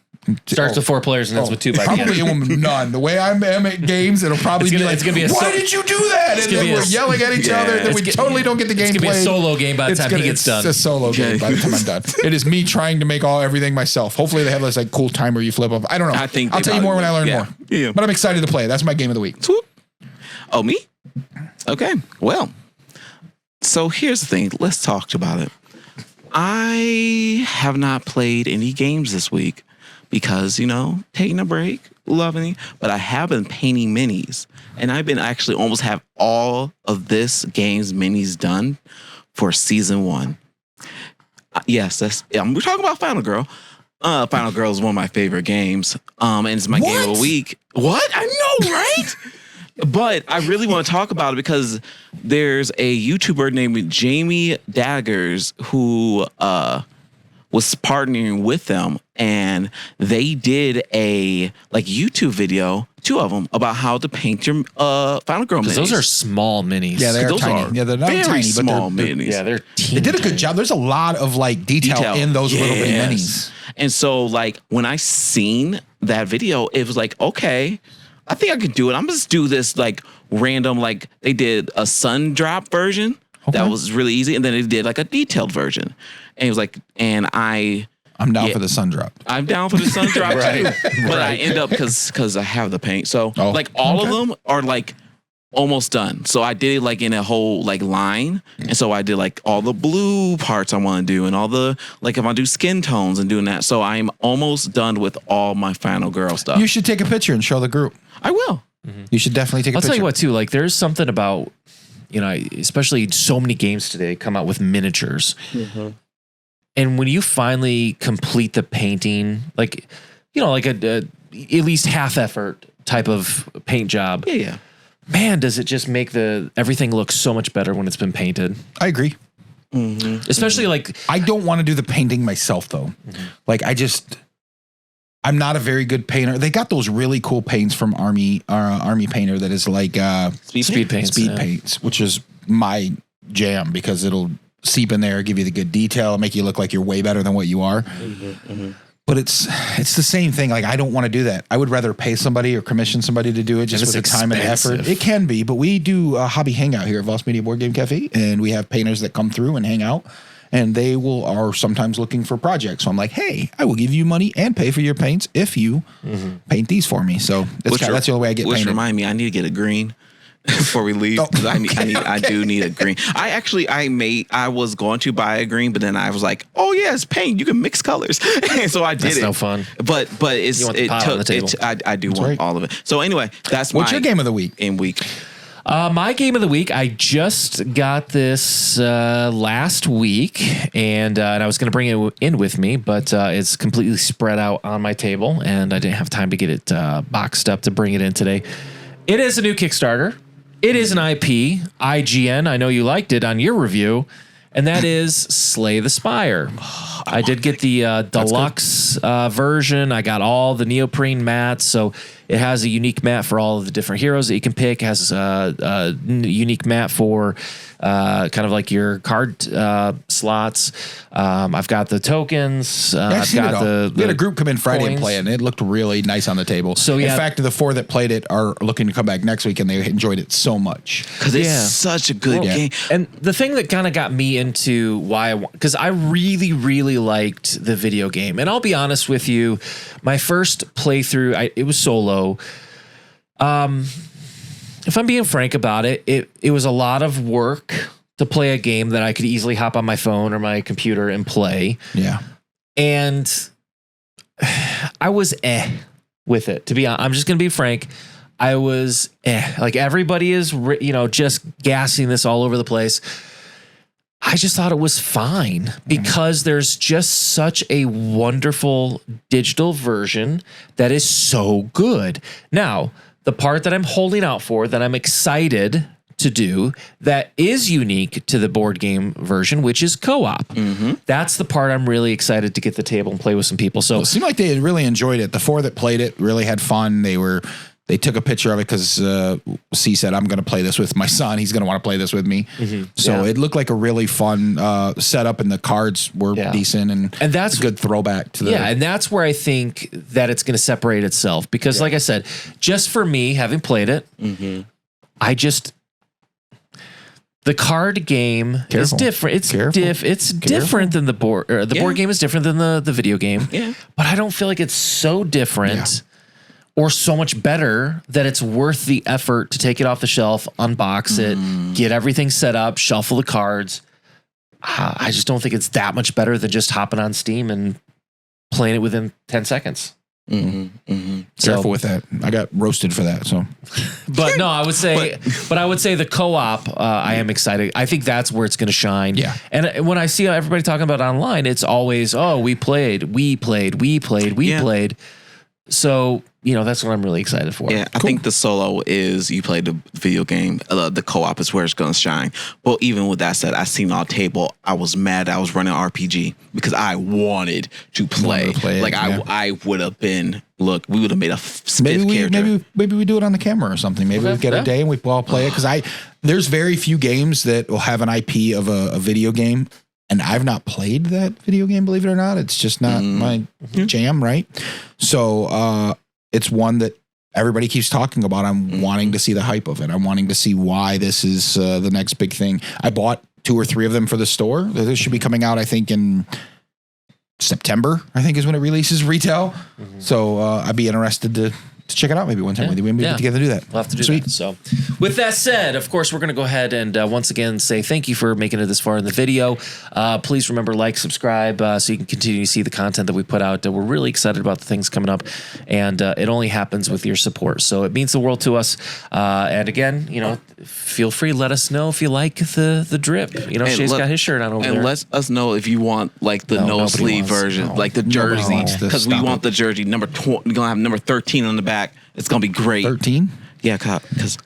Starts with 4 players and ends with 2 by the probably end. None. The way I'm at games, it'll probably be like, why did you do that? And then we're yelling at each other, and then we totally don't get the game played. It's going to be a solo game by the time he gets done. It's a solo game by the time I'm done. It is me trying to make everything myself. Hopefully they have this like cool timer you flip up. I don't know. I'll tell you more when I learn more. Yeah. But I'm excited to play. That's my game of the week. Oh, me? Okay. Well, so here's the thing. Let's talk about it. I have not played any games this week because, taking a break, loving it. But I have been painting minis. And I've been actually almost have all of this game's minis done for season 1. Yes, we're talking about Final Girl. Final Girl is one of my favorite games. And it's my game of the week. What? I know, right? But I really want to talk about it because there's a YouTuber named Jamie Daggers who was partnering with them, and they did a YouTube video, 2 of them, about how to paint your Final Girl minis. Those are small minis. Yeah, they're tiny. Yeah, they're not very tiny, small but they're minis. Yeah, they're teeny. They did a good job. There's a lot of detail in those little bitty minis. And so when I seen that video, it was like, okay, I think I could do it. I'm just do this random, they did a sun drop version. Okay. That was really easy. And then they did a detailed version. And it was I'm down for the sun drop. I'm down for the sun drop too. But I end up because I have the paint. So all of them are almost done. So I did it in a whole line. And so I did all the blue parts I want to do and all the if I do skin tones and doing that. So I'm almost done with all my Final Girl stuff. You should take a picture and show the group. I will. Mm-hmm. You should definitely take a picture. I'll tell you what too, there's something about, especially so many games today come out with miniatures. Mm-hmm. And when you finally complete the painting, at least half effort type of paint job. Yeah. Man, does it just make everything look so much better when it's been painted. I agree. Mm-hmm. Especially I don't want to do the painting myself though. Mm-hmm. I'm not a very good painter. They got those really cool paints from Army Painter that is speed paints, which is my jam because it'll seep in there, give you the good detail, make you look like you're way better than what you are. Mm-hmm, mm-hmm. But it's the same thing. I don't want to do that. I would rather pay somebody or commission somebody to do it just with the time and effort. It can be, but we do a hobby hangout here at Voss Media Board Game Cafe, and we have painters that come through and hang out, and they are sometimes looking for projects. So I'm like, hey, I will give you money and pay for your paints if you paint these for me. So that's the only way I get painted. Which remind me, I need to get a green. Before we leave, I do need a green. I was going to buy a green, but then I was like, oh yeah, it's paint. You can mix colors, and so I did That's it. no fun. But I do want all of it. So anyway, what's your game of the week? My game of the week, I just got this last week, and I was going to bring it in with me, but it's completely spread out on my table, and I didn't have time to get it boxed up to bring it in today. It is a new Kickstarter. It is an IP, IGN. I know you liked it on your review, and that is Slay the Spire. I did get the deluxe version. I got all the neoprene mats, so it has a unique mat for all of the different heroes that you can pick. It has a unique mat for kind of your card slots. I've got the tokens. I've got we had a group come in Friday coins. And play it, and it looked really nice on the table. So in fact, the 4 that played it are looking to come back next week, and they enjoyed it so much because it's such a good game. And the thing that kind of got me into why because I really, really liked the video game, and I'll be honest with you, my first playthrough, it was solo. If I'm being frank about it, it was a lot of work to play a game that I could easily hop on my phone or my computer and play. Yeah. And I was with it. To be honest, I'm just going to be frank. I was everybody is, just gassing this all over the place. I just thought it was fine because there's just such a wonderful digital version that is so good. Now, the part that I'm holding out for, that I'm excited to do, that is unique to the board game version, which is co-op. That's the part I'm really excited to get the table and play with some people. So It seemed like they really enjoyed it. The 4 that played it really had fun. They took a picture of it because C said, I'm going to play this with my son. He's going to want to play this with me. So it looked like a really fun setup, and the cards were decent. And that's a good throwback to the. Yeah, and that's where I think that it's going to separate itself. Because like I said, just for me, having played it, the card game is different. It's different than the board. Or the board game is different than the video game. Yeah. But I don't feel like it's so different or so much better that it's worth the effort to take it off the shelf, unbox it, get everything set up, shuffle the cards. I just don't think it's that much better than just hopping on Steam and playing it within 10 seconds. Careful with that. I got roasted for that. So, but no, I would say, the co-op. I am excited. I think that's where it's going to shine. Yeah. And when I see everybody talking about it online, it's always, we played. So that's what I'm really excited for. Yeah, I think the solo is you play the video game. The co-op is where it's going to shine. But even with that said, I seen on table, I was mad I was running RPG because I wanted to play. I would have been. Look, we would have made a Smith character. Maybe we do it on the camera or something. Maybe we get a day and we all play it, because there's very few games that will have an IP of a video game. And I've not played that video game, believe it or not. It's just not my jam, right? So it's one that everybody keeps talking about. I'm wanting to see the hype of it. I'm wanting to see why this is the next big thing. I bought 2 or 3 of them for the store. This should be coming out, I think, in September, I think is when it releases retail. So I'd be interested to check it out maybe one time with you. Maybe get together to do that. We'll have to do that. So with that said, of course, we're going to go ahead and once again say thank you for making it this far in the video. Please remember, like, subscribe, so you can continue to see the content that we put out. We're really excited about the things coming up, and it only happens with your support. So it means the world to us. And again, feel free, let us know if you like the drip. Shay's got his shirt on over there. And let us know if you want like the no sleeve version, like the jersey, because we want the jersey number 20. We're gonna have number 13 on the back. It's gonna be great. 13? Yeah, because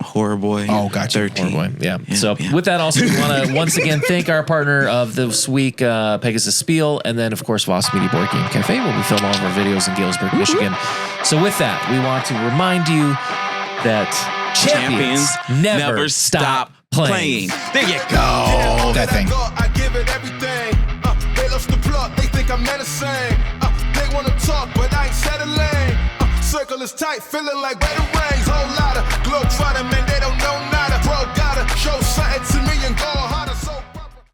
Horror Boy. Oh, gotcha. 13. Horror Boy. Yeah. So with that, also, we want to once again thank our partner of this week, Pegasus Spiel, and then of course Voss Media Board Game Cafe, where we film all of our videos in Galesburg, Michigan. So with that, we want to remind you that champions never stop playing. There you go. That thing. I give it everything. They lost the plot. They think I'm menacing. They want to talk, but I ain't settling. Circle is tight, feeling like better rings. Whole lot of globe trotting, man. They don't know